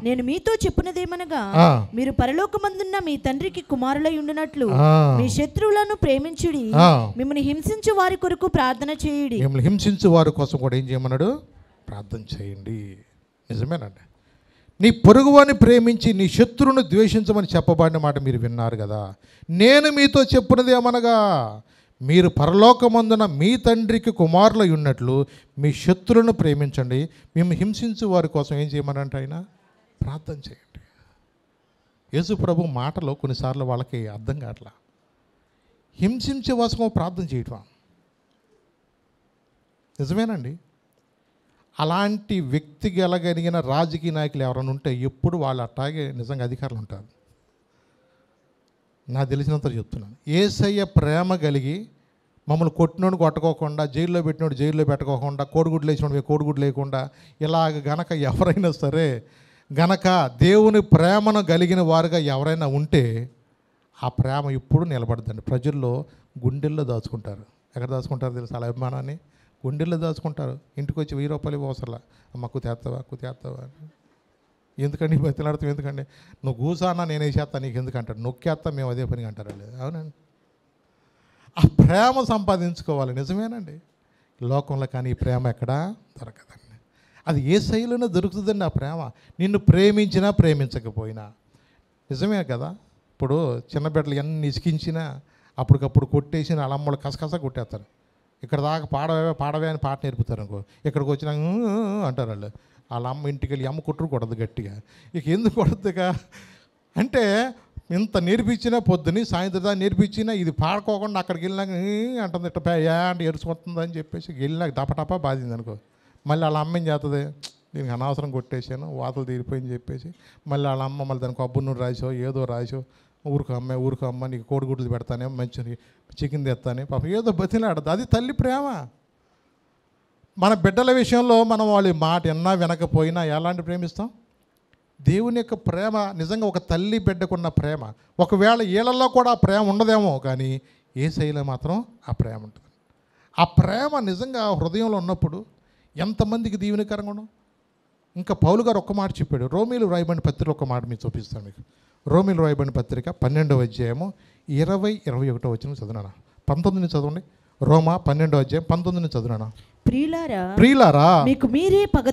నేను మీతో చెప్పున్నదేమనగా, మీరు పరలోకమందున్న మీ తండ్రికి కుమారులై ఉండునట్లు మీ శత్రువులను ప్రేమించుడి, మిమ్మల్ని హింసించు వారి కొరకు ప్రార్థన చేయుడి. మిమ్మల్ని హింసించు వారి కోసం కూడా ఏం చేయమన్నాడు? ప్రార్థన చేయండి. నిజమేనండి. నీ పొరుగువాన్ని ప్రేమించి నీ శత్రువును ద్వేషించమని చెప్పబడిన మాట మీరు విన్నారు కదా. నేను మీతో చెప్పున్నది ఏమనగా, మీరు పరలోకమందున మీ తండ్రికి కుమారులై ఉన్నట్లు మీ శత్రువులను ప్రేమించండి, మేము హింసించు వారి కోసం ఏం చేయమనంటే ఆయన ప్రార్థన చేయండి. యేసు ప్రభు మాటలో కొన్నిసార్లు వాళ్ళకి అర్థం కావట్లా. హింసించే కోసం ప్రార్థన చేయటం నిజమేనండి. అలాంటి వ్యక్తి గెలగలిగిన రాజకీయ నాయకులు ఎవరైనా ఉంటే ఎప్పుడు వాళ్ళు అట్టాగే నిజంగా అధికారులు ఉంటారు. నాకు తెలిసినంత చెప్తున్నాను. యేసయ్య ప్రేమ కలిగి మమ్మల్ని కొట్టినోడు కొట్టుకోకుండా, జైల్లో పెట్టినోడు జైల్లో పెట్టుకోకుండా, కోడిగుడ్లు వేసినోడు కోడిగుడ్లు లేకుండా, ఇలాగ గనక ఎవరైనా సరే గనక దేవుని ప్రేమను కలిగిన వారుగా ఎవరైనా ఉంటే ఆ ప్రేమ ఎప్పుడు నిలబడదండి. ప్రజల్లో గుండెల్లో దాచుకుంటారు. ఎక్కడ దాచుకుంటారు తెలుసు? అలా అభిమానాన్ని గుండెల్లో దాచుకుంటారు. ఇంటికి వచ్చి 1000 రూపాయలు ఇవ్వసరలా, అమ్మ కుతేస్తావా ఎందుకండి బతిలాడుతాం, ఎందుకండి నువ్వు కూసానా నేను వేసేస్తా నీకు ఎందుకంటాడు, నొక్కేస్తా మేము అదే పని అంటారు వాళ్ళు. అవునండి. ఆ ప్రేమ సంపాదించుకోవాలి. నిజమేనండి. లోకంలో కానీ ఈ ప్రేమ ఎక్కడా దొరకదండి. అది ఏ శైలిలో దొరుకుతుందండి ఆ ప్రేమ. నిన్ను ప్రేమించినా ప్రేమించకపోయినా. నిజమే కదా. ఇప్పుడు చిన్న బిడ్డలు ఎన్ని ఇసికించినా అప్పటికప్పుడు కొట్టేసిన వాళ్ళ అమ్మలు కసకస కొట్టేస్తారు. ఇక్కడ దాకా పాడవే అని పాట నేర్పుతారు అనుకో, ఇక్కడికి వచ్చినా అంటారు వాళ్ళు. వాళ్ళ అమ్మ ఇంటికి వెళ్ళి అమ్మ కుట్టురు కొడదు గట్టిగా. ఇక ఎందుకు కొడద్దుగా అంటే ఇంత నేర్పించినా పొద్దుని సాయంత్రం దాకా నేర్పించినా ఇది పాడుకోకుండా అక్కడికి వెళ్ళినాక అంటుంది ఇట్ట అంటే ఎరుచుకుంటుందని చెప్పేసి వెళ్ళినాక టపటపా బాధింది అనుకో, మళ్ళీ వాళ్ళ అమ్మ ఏం చేస్తుంది, దీనికి అనవసరం కొట్టేసాను వాతలు తీరిపోయింది చెప్పేసి మళ్ళీ వాళ్ళ అమ్మ మళ్ళీ దానికి కొబ్బరి నూనె రాసో ఏదో రాసో ఊరుకో అమ్మ నీకు కోడిగుడ్లు పెడతానే, మంచి చికెన్ తెస్తానే, పాపం ఏదో బతిలాడదు. అది తల్లి ప్రేమ. మన బిడ్డల విషయంలో మనం వాళ్ళ మాట ఎన్నా వినకపోయినా ఎలాంటి ప్రేమిస్తాం? దేవుని యొక్క ప్రేమ నిజంగా ఒక తల్లి బిడ్డకున్న ప్రేమ. ఒకవేళ వీళ్ళల్లో కూడా ఆ ప్రేమ ఉండదేమో, కానీ యేసయ్యలో మాత్రం ఆ ప్రేమ ఉంటుంది. ఆ ప్రేమ నిజంగా హృదయంలో ఉన్నప్పుడు ఎంతమందికి దీవెనకరంగా ఉండవు. ఇంకా పౌలు గారు ఒక్క మాట చెప్పాడు. రోమీలు రాయబడిన పత్రిక ఒక మాట మీకు చూపిస్తాను. మీకు రోమీలు రాయబడిన పత్రిక 12వ అధ్యాయము 20-21 వచనం చదువునా, 19 చదవండి. రోమా 12వ అధ్యాయం 19 చదువునా. ప్రియులారా మీకు మీరే పగ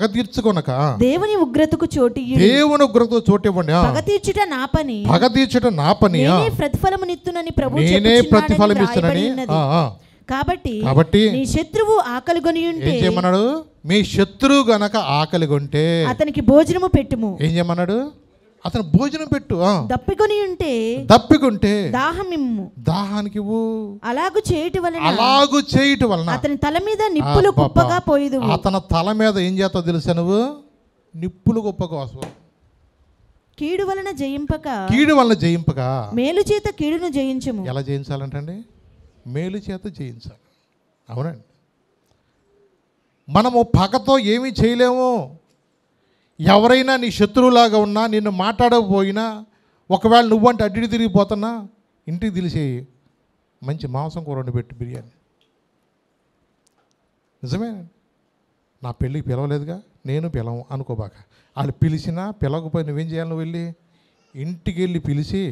తీర్చుకొనక దేవుని ఉగ్రతకు చోటు ఇవ్వండి. పగ తీర్చుట నా పని, నేనే ప్రతిఫలం ఇస్తున్నానని. కాబట్టి నీ శత్రువు ఆకలిగొని ఉంటే ఏం చేయమన్నాడు? మీ శత్రువు గనక ఆకలిగొంటే అతనికి భోజనము పెట్టుము. ఏం చేయమన్నాడు? అతను భోజనం పెట్టు. దప్పికొంటే దాహానికి అలాగు చేయటం వలన అతని తల మీద నిప్పులు గొప్పగా పోయేదు. అతని తల మీద ఏం చేస్తావు తెలుసా నువ్వు? నిప్పులు గొప్పగా వస్తావు. కీడు వలన జయింపక మేలు చేత కీడును జయించుము. ఎలా జయించాలంటండి? మేలు చేత జయించాలి. అవునండి. మనము పగతో ఏమీ చేయలేము. ఎవరైనా నీ శత్రువులాగా ఉన్నా, నిన్ను మాట్లాడకపోయినా, ఒకవేళ నువ్వంటే అడ్డి తిరిగిపోతున్నా, ఇంటికి తెలిసి మంచి మాంసం కూర వండి పెట్టి బిర్యానీ. నిజమేనండి. నా పెళ్ళికి పిలవలేదుగా, నేను పిలవం అనుకోబాక. వాళ్ళు పిలిచినా పిలవకపోయి నువ్వేం చేయాలి? నువ్వు వెళ్ళి ఇంటికి వెళ్ళి పిలిచి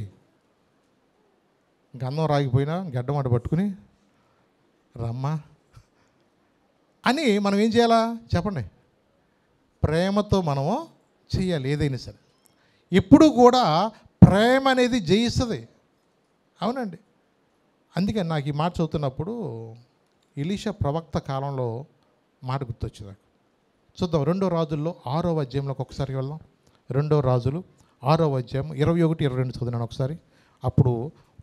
గంధం రాగిపోయినా గడ్డం అడ్డ పట్టుకుని రమ్మా అని మనం ఏం చేయాలా చెప్పండి? ప్రేమతో మనము చేయాలి ఏదైనా సరే. ఎప్పుడు కూడా ప్రేమ అనేది జయిస్తుంది. అవునండి. అందుకే నాకు ఈ మాట చదువుతున్నప్పుడు ఎలీషా ప్రవక్త కాలంలో మాట గుర్తొచ్చింది నాకు. చూద్దాం. 2వ రాజుల్లో 6వ అధ్యాయంలోకి ఒకసారి వెళ్దాం. 2వ రాజులు 6వ అధ్యాయం 21, 22 చదివినాను ఒకసారి. అప్పుడు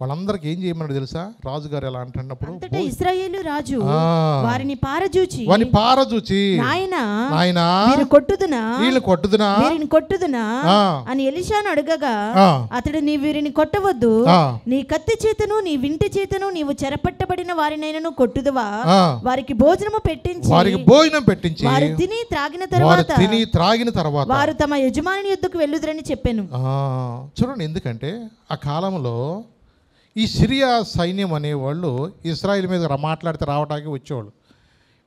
వాళ్ళందరికీ ఏం చేయమన్నాడు తెలుసా? రాజుగారు ఎలా అంటున్నప్పుడు, ఇశ్రాయేలు రాజు వారిని పారజూచి నాయనా వీళ్ళని కొట్టుదునా అని ఎలీషాను అడగగా, అతడు నీ వీరిని కొట్టవద్దు, నీ కత్తి చేతను నీ వింటి చేతను నీవు చెరపట్టబడిన వారినైనను కొట్టుదువా, వారికి భోజనం పెట్టించి వారు తిని త్రాగిన తర్వాత వారు తమ యజమాని యొద్దకు వెళ్ళుదురని చెప్పాను. చూడండి, ఎందుకంటే ఆ కాలంలో ఈ సిరియా సైన్యం అనేవాళ్ళు ఇశ్రాయేల్ మీద మాట్లాడితే రావడానికి వచ్చేవాళ్ళు.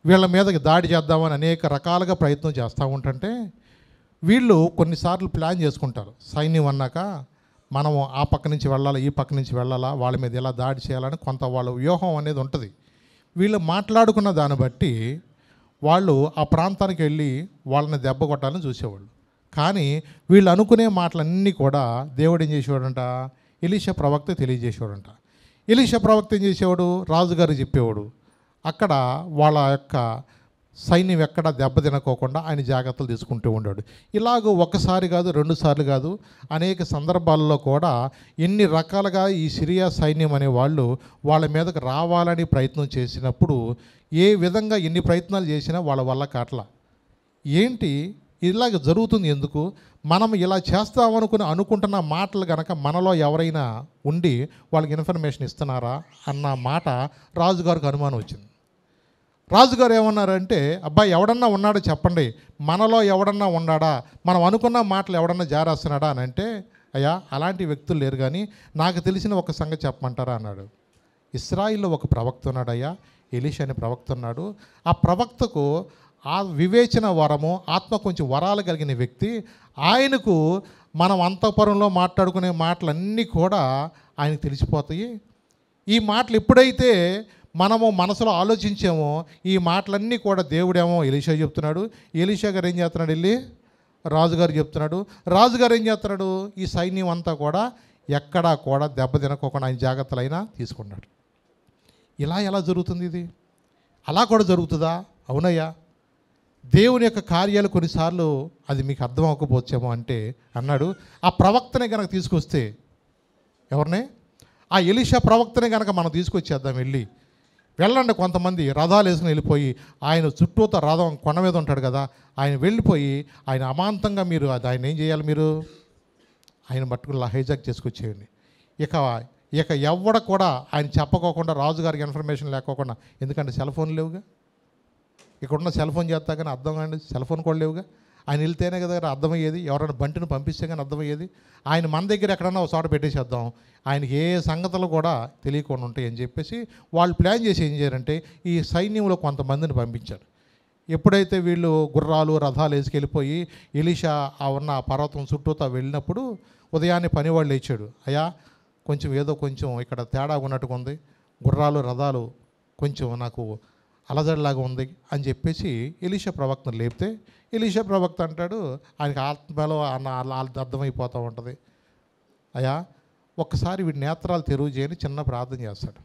వీళ్ళ మీదకి దాడి చేద్దామని అనేక రకాలుగా ప్రయత్నం చేస్తూ ఉంటుంటే వీళ్ళు కొన్నిసార్లు ప్లాన్ చేసుకుంటారు. సైన్యం అన్నాక మనము ఆ పక్క నుంచి వెళ్ళాలా, ఈ పక్క నుంచి వెళ్ళాలా, వాళ్ళ మీద ఎలా దాడి చేయాలని కొంత వాళ్ళ వ్యూహం అనేది ఉంటుంది. వీళ్ళు మాట్లాడుకున్న దాన్ని బట్టి వాళ్ళు ఆ ప్రాంతానికి వెళ్ళి వాళ్ళని దెబ్బ కొట్టాలని చూసేవాళ్ళు. కానీ వీళ్ళు అనుకునే మాటలన్నీ కూడా దేవుడు ఏం చేసేవాడంట? ఎలీషా ప్రవక్త తెలియజేసేవాడంట. ఎలీషా ప్రవక్త ఏం చేసేవాడు? రాజుగారు చెప్పేవాడు. అక్కడ వాళ్ళ యొక్క సైన్యం ఎక్కడ దెబ్బ తినకోకుండా ఆయన జాగ్రత్తలు తీసుకుంటూ ఉన్నాడు. ఇలాగ ఒకసారి కాదు, 2 సార్లు కాదు, అనేక సందర్భాల్లో కూడా ఎన్ని రకాలుగా ఈ సిరియా సైన్యం అనే వాళ్ళు వాళ్ళ మీదకి రావాలని ప్రయత్నం చేసినప్పుడు ఏ విధంగా ఎన్ని ప్రయత్నాలు చేసినా వాళ్ళ వల్ల కాట్ల. ఏంటి ఇలాగ జరుగుతుంది? ఎందుకు? మనం ఇలా అనుకుంటున్న మాటలు కనుక మనలో ఎవరైనా ఉండి వాళ్ళకి ఇన్ఫర్మేషన్ ఇస్తున్నారా అన్న మాట రాజుగారికి అనుమానం వచ్చింది. రాజుగారు ఏమన్నారంటే, అబ్బాయి ఎవడన్నా ఉన్నాడో చెప్పండి, మనలో ఎవడన్నా ఉన్నాడా, మనం అనుకున్న మాటలు ఎవడన్నా జారేస్తున్నాడా అని అంటే, అయ్యా అలాంటి వ్యక్తులు లేరు, కానీ నాకు తెలిసిన ఒక సంగతి చెప్పమంటారా అన్నాడు. ఇశ్రాయిల్లో ఒక ప్రవక్త ఉన్నాడు అయ్యా, ఎలీషా అనే ప్రవక్త ఉన్నాడు. ఆ ప్రవక్తకు ఆ వివేచన వరము, ఆత్మ కొంచెం వరాలు కలిగిన వ్యక్తి. ఆయనకు మనం అంతఃపురంలో మాట్లాడుకునే మాటలన్నీ కూడా ఆయనకు తెలిసిపోతాయి. ఈ మాటలు ఎప్పుడైతే మనము మనసులో ఆలోచించామో ఈ మాటలన్నీ కూడా దేవుడేమో ఎలీషా చెప్తున్నాడు. ఎలీషా గారు ఏం చేస్తున్నాడు? వెళ్ళి రాజుగారు చెప్తున్నాడు. రాజుగారు ఏం చేస్తున్నాడు? ఈ సైన్యం అంతా కూడా ఎక్కడా కూడా దెబ్బ తినకోకుండా ఆయన జాగ్రత్తలు అయినా తీసుకున్నాడు. ఇలా ఎలా జరుగుతుంది? ఇది అలా కూడా జరుగుతుందా? అవునయ్యా, దేవుని యొక్క కార్యాలు కొన్నిసార్లు అది మీకు అర్థం అవ్వకపోవచ్చేమో అంటే అన్నాడు. ఆ ప్రవక్తనే కనుక తీసుకొస్తే, ఎవరినే? ఆ ఎలీషా ప్రవక్తనే కనుక మనం తీసుకొచ్చేద్దాం. వెళ్ళండి, కొంతమంది రథాలు వేసుకుని వెళ్ళిపోయి ఆయన చుట్టూతో రథం కొండ మీద ఉంటాడు కదా, ఆయన వెళ్ళిపోయి ఆయన అమాంతంగా మీరు ఆయన ఏం చేయాలి? మీరు ఆయన పట్టుకుని హైజాక్ చేసుకొచ్చేయండి. ఇక ఎవడ కూడా ఆయన చెప్పకోకుండా, రాజుగారికి ఇన్ఫర్మేషన్ లేకోకుండా, ఎందుకంటే సెల్ ఫోన్ లేవుగా, ఇక్కడున్న సెల్ ఫోన్ చేస్తా కానీ అర్థం కానీ సెల్ ఫోన్ కూడా లేవుగా. ఆయన వెళ్తేనే కదా అర్థమయ్యేది, ఎవరైనా బంటిని పంపిస్తే కానీ అర్థమయ్యేది. ఆయన మన దగ్గర ఎక్కడన్నా ఒక చోట పెట్టేసేద్దాం, ఆయనకి ఏ సంగతులు కూడా తెలియకుండా ఉంటాయి అని చెప్పేసి వాళ్ళు ప్లాన్ చేసి ఏం చేయారంటే ఈ సైన్యంలో కొంతమందిని పంపించారు. ఎప్పుడైతే వీళ్ళు గుర్రాలు రథాలు వేసుకెళ్ళిపోయి ఎలీషా ఆ ఉన్న పర్వతం చుట్టూతో వెళ్ళినప్పుడు ఉదయాన్నే పనివాళ్ళు ఇచ్చాడు, అయ్యా కొంచెం ఇక్కడ తేడా ఉన్నట్టుగా ఉంది, గుర్రాలు రథాలు కొంచెం నాకు అలజడిలాగా ఉంది అని చెప్పేసి ఎలీషా ప్రవక్తను లేపితే ఎలీషా ప్రవక్త అంటాడు, ఆయనకి ఆత్మలో అర్థమైపోతూ ఉంటుంది, అయ్యా ఒక్కసారి వీడి నేత్రాలు తెరువు చేయని చిన్న ప్రార్థన చేస్తాడు.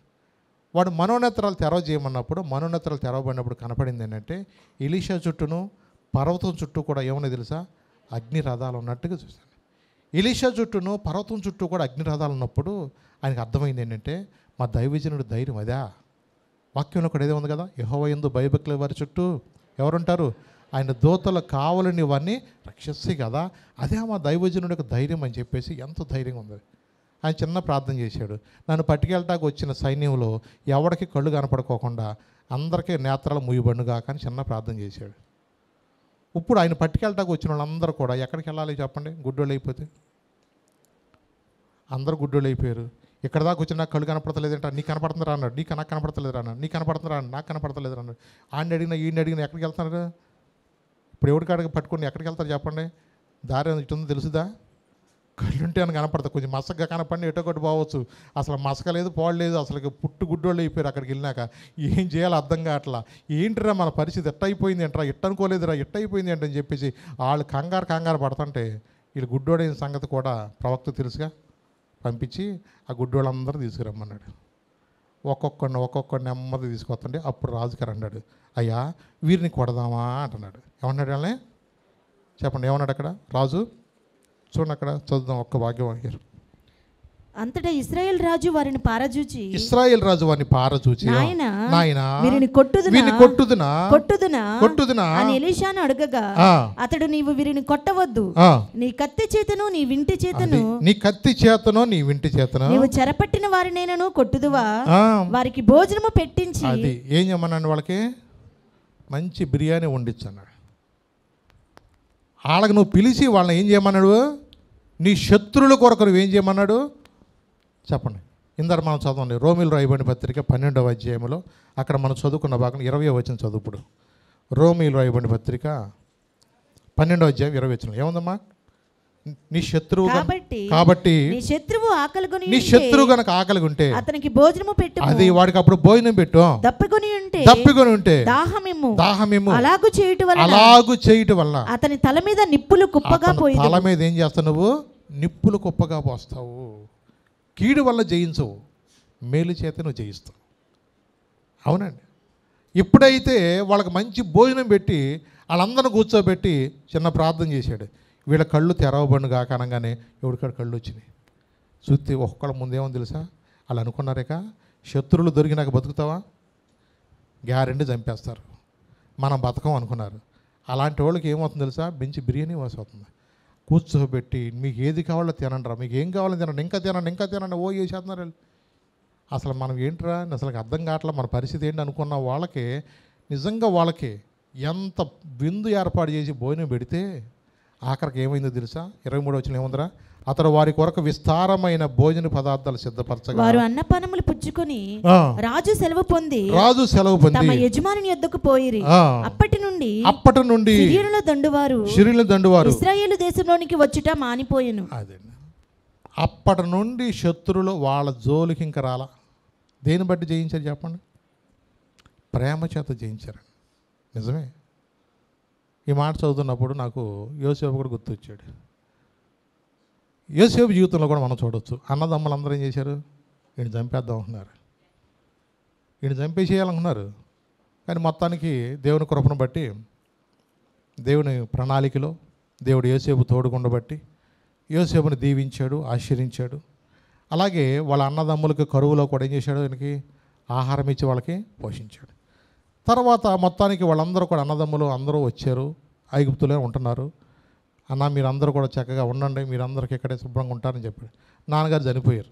వాడు మనోనేత్రాలు తెరవ చేయమన్నప్పుడు మనోనేత్రాలు తెరవబడినప్పుడు కనపడింది ఏంటంటే ఎలీషా చుట్టూను పర్వతం చుట్టూ కూడా ఏమన్నా తెలుసా? అగ్ని రథాలు ఉన్నట్టుగా చూశాను. ఎలీషా చుట్టూను పర్వతం చుట్టూ కూడా అగ్ని రథాలు ఉన్నప్పుడు ఆయనకు అర్థమైంది ఏంటంటే మా దైవజనుడు ధైర్యం అదా. వాక్యంలో కూడా ఏదో ఉంది కదా, యెహోవా యందు భయభక్తుల వారి చుట్టూ ఎవరుంటారు? ఆయన దూతల కావలని ఇవన్నీ రక్షిస్తాయి కదా, అదే మా దైవజనుడి యొక్క ధైర్యం అని చెప్పేసి ఎంతో ధైర్యంగా ఉంది. ఆయన చిన్న ప్రార్థన చేశాడు. నన్ను పట్టుకెళ్ళటానికి వచ్చిన సైన్యంలో ఎవరికి కళ్ళు కనపడుకోకుండా అందరికీ నేత్రాలు ముయ్యబడుగా కానీ చిన్న ప్రార్థన చేశాడు. ఇప్పుడు ఆయన పట్టుకెళ్ళటానికి వచ్చిన వాళ్ళందరూ కూడా ఎక్కడికి వెళ్ళాలి చెప్పండి? గుడ్డోళ్ళు అయిపోతే అందరూ గుడ్డోళ్ళు అయిపోయారు. ఇక్కడ దాకా వచ్చి నాకు కళ్ళు కనపడతలేదంట, నీకు కనపడుతుందిరా అన్నాడు. నాకు కనపడతలేదు అన్నాడు. నీకు కనపడుతుందిరా అన్నాడు. నాకు కనపడతలేదు అన్నాడు. ఆయన అడిగినా ఈయన అడిగినా ఎక్కడికి వెళ్తున్నారు? ఇప్పుడు ఎవరికి అడిగి పట్టుకొని ఎక్కడికి వెళ్తారు చెప్పండి? దారి ఇటుందో తెలుసుదా? కళ్ళుంటే అని కనపడతా, కొంచెం మసకగా కనపడి ఎటో ఒకటి పోవచ్చు. అసలు మసక లేదు, పోడలేదు, అసలు పుట్టు గుడ్డోళ్ళు అయిపోయారు. అక్కడికి వెళ్ళినాక ఏం చేయాలో అర్థం కావట్లా. ఏంటిరా మన పరిస్థితి ఎట్ట అయిపోయింది అంటారా, ఎట్ట అనుకోలేదురా, ఎట్ట అయిపోయింది అంటే అని చెప్పేసి వాళ్ళు కంగారు పడుతుంటే వీళ్ళు గుడ్డోడైన సంగతి కూడా ప్రవక్త తెలుసుగా పంపించి ఆ గుడ్డోళ్ళందరూ తీసుకురమ్మన్నాడు. ఒక్కొక్కడిని నెమ్మది తీసుకొస్తుంటే అప్పుడు రాజుగారు అన్నాడు, అయ్యా వీరిని కొడదామా అంటున్నాడు. ఏమన్నాడు వాళ్ళని చెప్పండి, ఏమన్నాడు అక్కడ రాజు? చూడండి అక్కడ చదువుదాం ఒక్క భాగ్యం అయ్యారు. అంతటా ఇశ్రాయేల్ రాజు వారిని పారజూచి నాయనా వీరిని కొట్టుదునా అని ఎలీషాను అడగగా అతడు, నీవు వీరిని కొట్టవద్దు, నీ కత్తి చేతను నీ వింటి చేతను నీవు చెరపట్టిన వారినైనను కొట్టుదువా, వారికి భోజనము పెట్టించి. అది ఏం చేయమన్నాడు? వాళ్ళకి మంచి బిర్యానీ వండించు అన్నాడు. వాళ్ళకి నువ్వు పిలిచి వాళ్ళని ఏం చేయమన్నాడు? నీ శత్రువుల కొరకు నువ్వు ఏం చేయమన్నాడు చెప్పండి. ఇందరు మనం చదవండి, రోమిలు రాయబడిన పత్రిక 12వ అధ్యాయంలో అక్కడ మనం చదువుకున్న భాగం 20వ వచనం చదువు. ఇప్పుడు రోమిలు రాయబడిన పత్రిక 12వ అధ్యాయం 20వ వచనం ఏముందమ్మా? నీ శత్రువు కాబట్టి నీ శత్రువు గనక ఆకలిగుంటే అతనికి భోజనము పెట్టు, అది వాడికి అప్పుడు భోజనం పెట్టు. దప్పికొని ఉంటే దాహమేమో అలాగు చేయుట వలన అతని తల మీద నిప్పులు కుప్పగా పోయి. తల మీద ఏం చేస్తావు నువ్వు? నిప్పులు కుప్పగా పోస్తావు. కీడు వల్ల జయించవు, మేలు చేత నువ్వు జయిస్తావు. అవునండి. ఎప్పుడైతే వాళ్ళకి మంచి భోజనం పెట్టి వాళ్ళందరిని కూర్చోబెట్టి చిన్న ప్రార్థన చేశాడు, వీళ్ళ కళ్ళు తెరవబడుగా అనగానే ఎవరికాడ కళ్ళు వచ్చినాయి. చూస్తే ఒక్కళ్ళ ముందేమో తెలుసా? వాళ్ళు అనుకున్నారేక శత్రువులు దొరికినాక బతుకుతావా? గ్యారెంటీ చంపేస్తారు, మనం బతకం అనుకున్నారు. అలాంటి వాళ్ళకి ఏమవుతుంది తెలుసా? మంచి బిర్యానీ వాస అవుతుంది. కూర్చోబెట్టి మీకు ఏది కావాలో తినండి రా, మీకు ఏం కావాలో తినండి, ఇంకా తినండి ఓ చేసేస్తున్నారు. అసలు మనం ఏంట్రా అసలు అర్థం కావట్లా, మన పరిస్థితి ఏంటి అనుకున్న వాళ్ళకి నిజంగా వాళ్ళకి ఎంత విందు ఏర్పాటు చేసి భోజనం పెడితే ఆఖరికి ఏమైందో తెలుసా? 23వ వచనం ఏముందిరా? అతడు వారి కొరకు విస్తారమైన భోజన పదార్థాలు సిద్ధపరచగా వారు అన్నపానములు పుచ్చుకొని రాజు సెలవు పొంది తమ యజమాని యొద్దకు పోయిరి. అప్పటి నుండి సిరియనుల దండువారు ఇశ్రాయేలు దేశంలోనికి వచ్చుట మానిపోయెను. అదే అప్పటి నుండి శత్రువులు వాళ్ళ జోలికి ఇంకా రాలా. దేని బట్టి జయించారు చెప్పండి? ప్రేమ చేత జయించారు. నిజమే. ఈ మాట చదువుతున్నప్పుడు నాకు యోసేపు కూడా గుర్తొచ్చాడు. యోసేపు జీవితంలో కూడా మనం చూడవచ్చు. అన్నదమ్ములందరూ ఏం చేశారు? ఈయన చంపేద్దాం అంటున్నారు, ఈయన చంపేసేయాలనుకున్నారు. కానీ మొత్తానికి దేవుని కృపను బట్టి, దేవుని ప్రణాళికలో దేవుడు యోసేపు తోడుగుండబట్టి యోసేపుని దీవించాడు, ఆశీర్వించాడు. అలాగే వాళ్ళ అన్నదమ్ములకి కరువులో కూడా ఏం చేశాడు? ఆయనకి ఆహారం ఇచ్చి వాళ్ళకి పోషించాడు. తర్వాత మొత్తానికి వాళ్ళందరూ కూడా అన్నదమ్ములు అందరూ వచ్చారు, ఐగుప్తులో ఉంటున్నారు. అన్న మీరందరూ కూడా చక్కగా ఉండండి, మీరందరికీ ఇక్కడే శుభ్రంగా ఉంటారని చెప్పాడు. నాన్నగారు చనిపోయారు.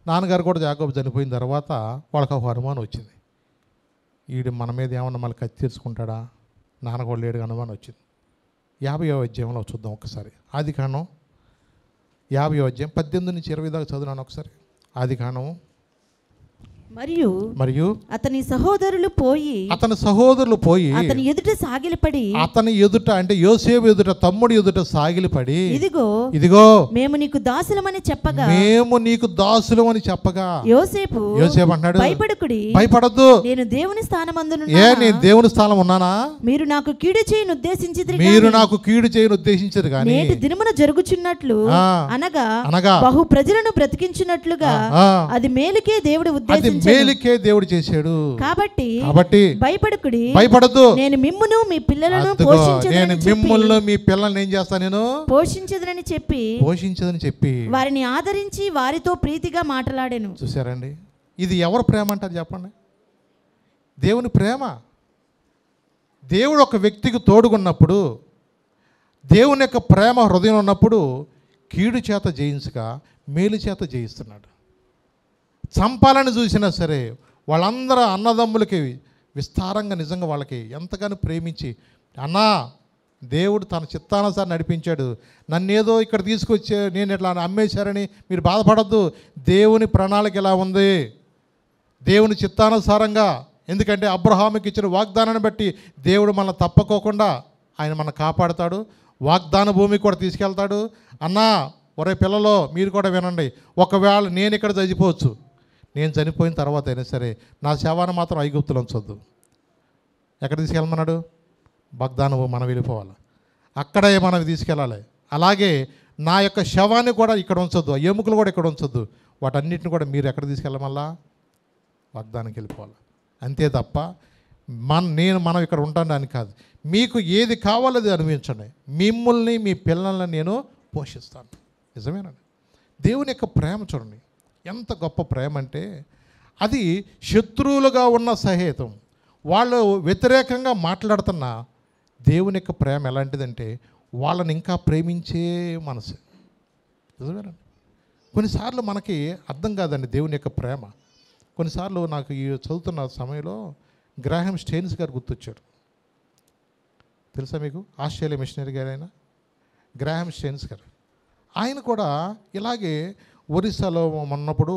నాన్నగారు కూడా యాకోబు చనిపోయిన తర్వాత వాళ్ళకి ఒక అనుమానం వచ్చింది, వీడు మన మీద ఏమన్నా మళ్ళీ కత్తి తీర్చుకుంటాడా, నాన్న కూడా లేడుగా అనుమానం వచ్చింది. 50వ అధ్యాయంలో చూద్దాం ఒకసారి. ఆదికాండం 50వ అధ్యాయం 18 నుంచి 20 దాకా చదువునాను ఒకసారి. ఆదికాండం. మరియు అతని సహోదరులు పోయి అతని ఎదుట సాగిలపడి, అతని ఎదుట అంటే యోసేపు ఎదుట, తమ్ముడి ఎదుట సాగిలపడి, ఇదిగో మేము నీకు దాసులమని చెప్పగా యోసేపు అన్నాడు, భయపడద్దు, నేను దేవుని స్థానం ఉన్నానా? మీరు నాకు కీడు చేయను ఉద్దేశించరు కానీ నేటి దినమున జరుగుచున్నట్లు అనగా బహు ప్రజలను బ్రతికించినట్లుగా అది మేలుకే దేవుడు చేశాడు. కాబట్టి భయపడద్దు, నేను మిమ్మును మీ పిల్లలను ఏం చేస్తాను? నేను పోషించదని చెప్పి వారిని ఆదరించి వారితో ప్రీతిగా మాట్లాడాను. చూసారండి, ఇది ఎవరు ప్రేమ అంటారు చెప్పండి? దేవుని ప్రేమ. దేవుడు ఒక వ్యక్తికి తోడుగున్నప్పుడు, దేవుని యొక్క ప్రేమ హృదయం ఉన్నప్పుడు కీడు చేత జయించగా మేలు చేత జయిస్తున్నాడు. చంపాలని చూసినా సరే వాళ్ళందరూ అన్నదమ్ములకి విస్తారంగా నిజంగా వాళ్ళకి ఎంతగానో ప్రేమించి, అన్నా దేవుడు తన చిత్తానుసారం నడిపించాడు, నన్నేదో ఇక్కడ తీసుకొచ్చే నేను ఇట్లా అమ్మేశారని మీరు బాధపడద్దు. దేవుని ప్రణాళిక ఎలా ఉంది, దేవుని చిత్తానుసారంగా. ఎందుకంటే అబ్రహాముకి ఇచ్చిన వాగ్దానాన్ని బట్టి దేవుడు మనల్ని తప్పకోకుండా ఆయన మనల్ని కాపాడుతాడు, వాగ్దాన భూమికి కూడా తీసుకెళ్తాడు. అన్నా ఒరే పిల్లలో మీరు కూడా వినండి, ఒకవేళ నేను ఇక్కడ చనిపోవచ్చు, నేను చనిపోయిన తర్వాత అయినా సరే నా శవాన్ని మాత్రం ఐగుప్తులో ఉంచొద్దు. ఎక్కడ తీసుకెళ్ళమన్నాడు? వాగ్దాన భూమి మనం వెళ్ళిపోవాలి, అక్కడే మనం తీసుకెళ్ళాలి. అలాగే నా యొక్క శవాన్ని కూడా ఇక్కడ ఉంచొద్దు, ఎముకలు కూడా ఇక్కడ ఉంచొద్దు, వాటన్నిటిని కూడా మీరు ఎక్కడ తీసుకెళ్ళమల్లా? వాగ్దానానికి వెళ్ళిపోవాలి. అంతే తప్ప మనం ఇక్కడ ఉంటానని కాదు. మీకు ఏది కావాలో అది అనుభవించండి, మిమ్మల్ని మీ పిల్లల్ని నేను పోషిస్తాను. నిజమేనండి. దేవుని యొక్క ప్రేమ చూడండి ఎంత గొప్ప ప్రేమ అంటే, అది శత్రువులుగా ఉన్న సహేతం, వాళ్ళు వ్యతిరేకంగా మాట్లాడుతున్న దేవుని యొక్క ప్రేమ ఎలాంటిదంటే వాళ్ళని ఇంకా ప్రేమించే మనసు. నిజమేనండి. కొన్నిసార్లు మనకి అర్థం కాదండి దేవుని యొక్క ప్రేమ. కొన్నిసార్లు నాకు ఈ చదువుతున్న సమయంలో గ్రాహం స్టెయిన్స్ గారు గుర్తొచ్చాడు. తెలుసా మీకు? ఆస్ట్రేలియా మిషనరీ గారు ఆయన గ్రాహం స్టెయిన్స్ గారు. ఆయన కూడా ఇలాగే ఒరిస్సాలో ఉన్నప్పుడు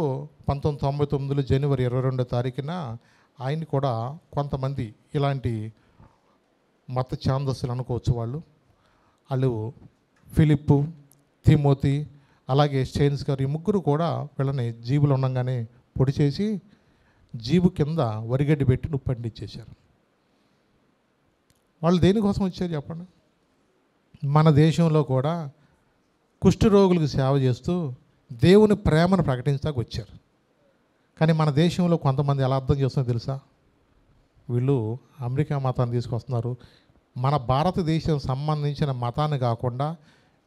1999 జనవరి 22వ తారీఖున ఆయన కూడా కొంతమంది ఇలాంటి మత ఛాందస్సులు అనుకోవచ్చు, వాళ్ళు ఫిలిప్పు, తిమోతి, అలాగే స్టెయిన్స్ గారు, ఈ ముగ్గురు కూడా వీళ్ళని జీబులు ఉండగానే పొడి చేసి జీబు కింద వరిగడ్డి పెట్టి నువ్వు పండించేశారు. వాళ్ళు దేనికోసం వచ్చారు చెప్పండి? మన దేశంలో కూడా కుష్ఠరోగులకు సేవ చేస్తూ దేవుని ప్రేమను ప్రకటించడానికి వచ్చారు. కానీ మన దేశంలో కొంతమంది ఎలా అర్థం చేస్తుందో తెలుసా? వీళ్ళు అమెరికా మతాన్ని తీసుకొస్తున్నారు, మన భారతదేశం సంబంధించిన మతాన్ని కాకుండా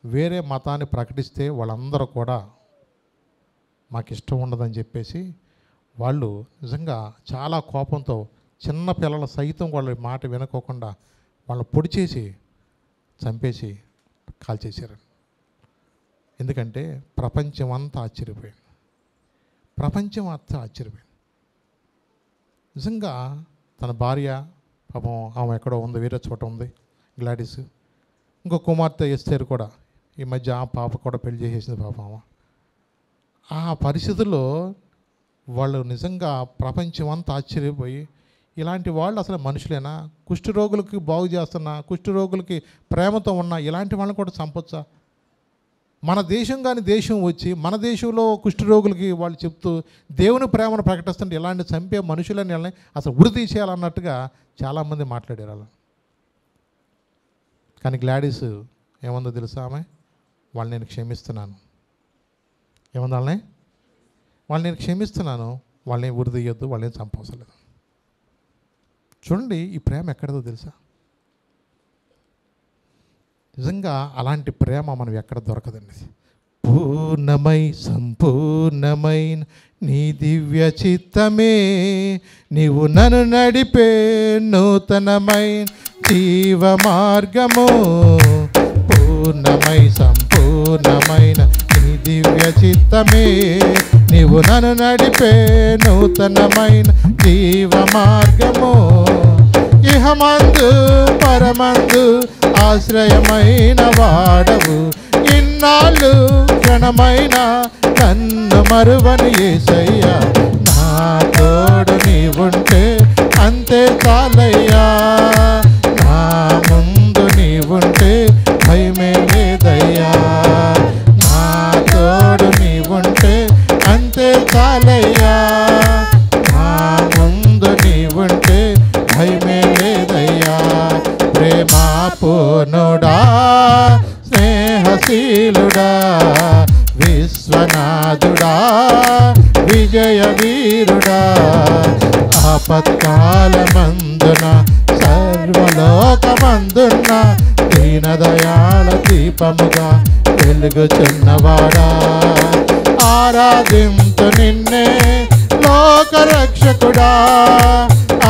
వేరే మతాన్ని ప్రకటిస్తే వాళ్ళందరూ కూడా మాకు ఇష్టం ఉండదని చెప్పేసి వాళ్ళు నిజంగా చాలా కోపంతో చిన్న పిల్లల సైతం వాళ్ళ మాట వినుకోకుండా వాళ్ళని పొడి చేసి చంపేసి కాల్చేశారు. ఎందుకంటే ప్రపంచం అంతా ఆశ్చర్యపోయింది. ప్రపంచం అంతా ఆశ్చర్యపోయింది. నిజంగా తన భార్య పాపం ఆమె ఎక్కడో ఉంది, వేరే చోట ఉంది, గ్లాడిస్. ఇంకో కుమార్తె ఎస్తేరు కూడా ఈ మధ్య ఆ పాప కూడా పెళ్లి చేసేసింది పాపం. ఆ పరిస్థితుల్లో వాళ్ళు నిజంగా ప్రపంచం అంతా ఆశ్చర్యపోయి, ఇలాంటి వాళ్ళు అసలు మనుషులేనా? కుష్ఠరోగులకి బాగు చేస్తున్నా, కుష్ఠరోగులకి ప్రేమతో ఉన్న ఇలాంటి వాళ్ళని కూడా చంపొచ్చా? మన దేశం కానీ దేశం వచ్చి మన దేశంలో కుష్ఠరోగులకి వాళ్ళు చెప్తూ దేవుని ప్రేమను ప్రకటిస్తుంటే ఇలాంటి చంపే మనుషులని వాళ్ళని అసలు ఉరి తీసేయాలన్నట్టుగా చాలామంది మాట్లాడారు అలా. కానీ గ్లాడిస్ ఏముందో తెలుసా? ఆమె వాళ్ళు నేను క్షమిస్తున్నాను. ఏముంది వాళ్ళని? వాళ్ళు నేను క్షమిస్తున్నాను, వాళ్ళని ఉరి తీయొద్దు, వాళ్ళని చంపవసరం లేదు. చూడండి ఈ ప్రేమ ఎక్కడదో తెలుసా? నిజంగా అలాంటి ప్రేమ మనం ఎక్కడ దొరకదండి. పూర్ణమై సంపూర్ణమైన నీ దివ్య చిత్తమే నీవు నన్ను నడిపే నూతనమైన జీవ మార్గము. పూర్ణమై సంపూర్ణమైన నీ దివ్య చిత్తమే నీవు నన్ను నడిపే నూతనమైన జీవ మార్గము. ఇహమందు పరమందు ఆశ్రయమైన వాడవు, ఇన్నాళ్ళు క్షణమైన నన్ను మరువని యేసయ్యా. నా తోడు నీవుంటే అంతే చాలయ్యా, నా ముందు నీవుంటే భయమే లేదయ్యా. నా తోడు నీవుంటే అంతే చాలయ్యా, నా ముందు నీవుంటే భయమే లేదయ్యా. ప్రేమా పూర్ణుడా స్నేహశీలుడా విశ్వనాథుడా విజయ వీరుడా, ఆపత్కాలమందున సర్వలోకమందున్న దీనదయాళ దీపముగా వెలుగుచున్నవాడా. ఆరాధించు నిన్నే లోకరక్షకుడా,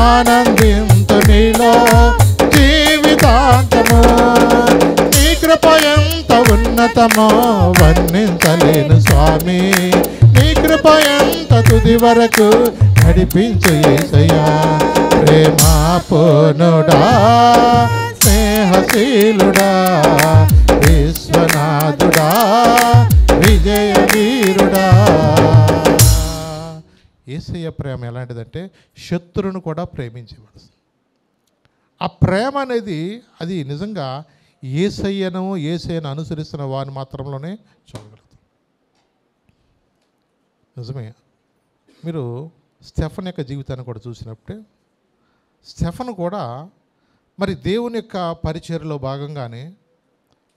ఆనందించు నీలో ఎంతనో వర్ణించలేను స్వామి, నీ కృప ఎంత తుది వరకు నడిపించు యేసయ్యా. ప్రేమ పూర్ణుడా, స్నేహశీలుడా, విశ్వనాథుడా, విజయ వీరుడా. యేసయ్య ప్రేమ ఎలాంటిదంటే శత్రువును కూడా ప్రేమించేవాడు. ఆ ప్రేమ అనేది అది నిజంగా యేసయ్యను అనుసరిస్తున్న వారిని మాత్రంలోనే చూడగలుగుతాం. నిజమే. మీరు స్టెఫన్ యొక్క జీవితాన్ని కూడా చూసినప్పుడే స్టెఫన్ కూడా మరి దేవుని యొక్క పరిచర్యలో భాగంగానే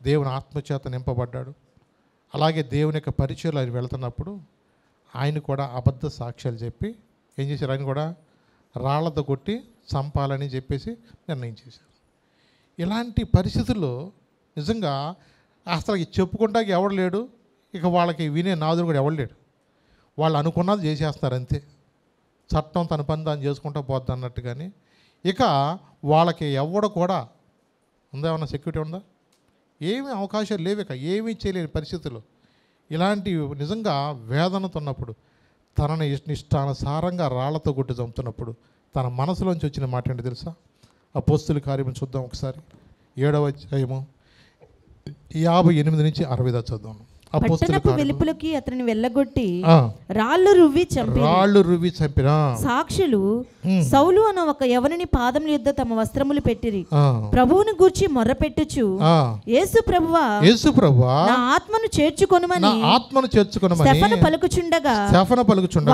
దేవుని ఆత్మచేత నింపబడ్డాడు. అలాగే దేవుని యొక్క పరిచర్యలో ఆయన వెళ్తున్నప్పుడు ఆయన కూడా అబద్ధ సాక్ష్యాలు చెప్పి ఏం చేశారు, ఆయన కూడా రాళ్లతో కొట్టి చంపాలని చెప్పేసి నిర్ణయం చేశారు. ఇలాంటి పరిస్థితుల్లో నిజంగా అసలు చెప్పుకుంటాకి ఎవడు లేడు, ఇక వాళ్ళకి వినే నాదుడు కూడా ఎవడు లేడు. వాళ్ళు అనుకున్నది చేసేస్తారు అంతే, చట్టం తన పని దాన్ని చేసుకుంటూ పోద్ది అన్నట్టు. కానీ ఇక వాళ్ళకి ఎవడ కూడా ఉందా, ఏమన్నా సెక్యూరిటీ ఉందా, ఏమీ అవకాశాలు లేవు, ఇక ఏమీ చేయలేని పరిస్థితులు. ఇలాంటి నిజంగా వేదనతో ఉన్నప్పుడు తనని ఇష్టానుసారంగా రాళ్లతో కొట్టి చంపుతున్నప్పుడు తన మనసులోంచి వచ్చిన మాట ఏంటి తెలుసా? అపోస్తుల కార్యము చూద్దాం ఒకసారి, 7వ అధ్యాయము 58 నుంచి 60 దాకా చూద్దాం. పట్టణపు వెలుపలకి అతనిని వెళ్ళగొట్టి రాళ్ళు రువ్వి చంపిన సాక్షులు సౌలు అన్న ఒక యవనుని పాదముల యొద్ద తమ వస్త్రములు పెట్టిరి. ప్రభువుని గూర్చి మొర్రపెట్టుచు, యేసు ప్రభువా నా ఆత్మను చేర్చుకొనుమని స్టెఫను పలుకుచుండగా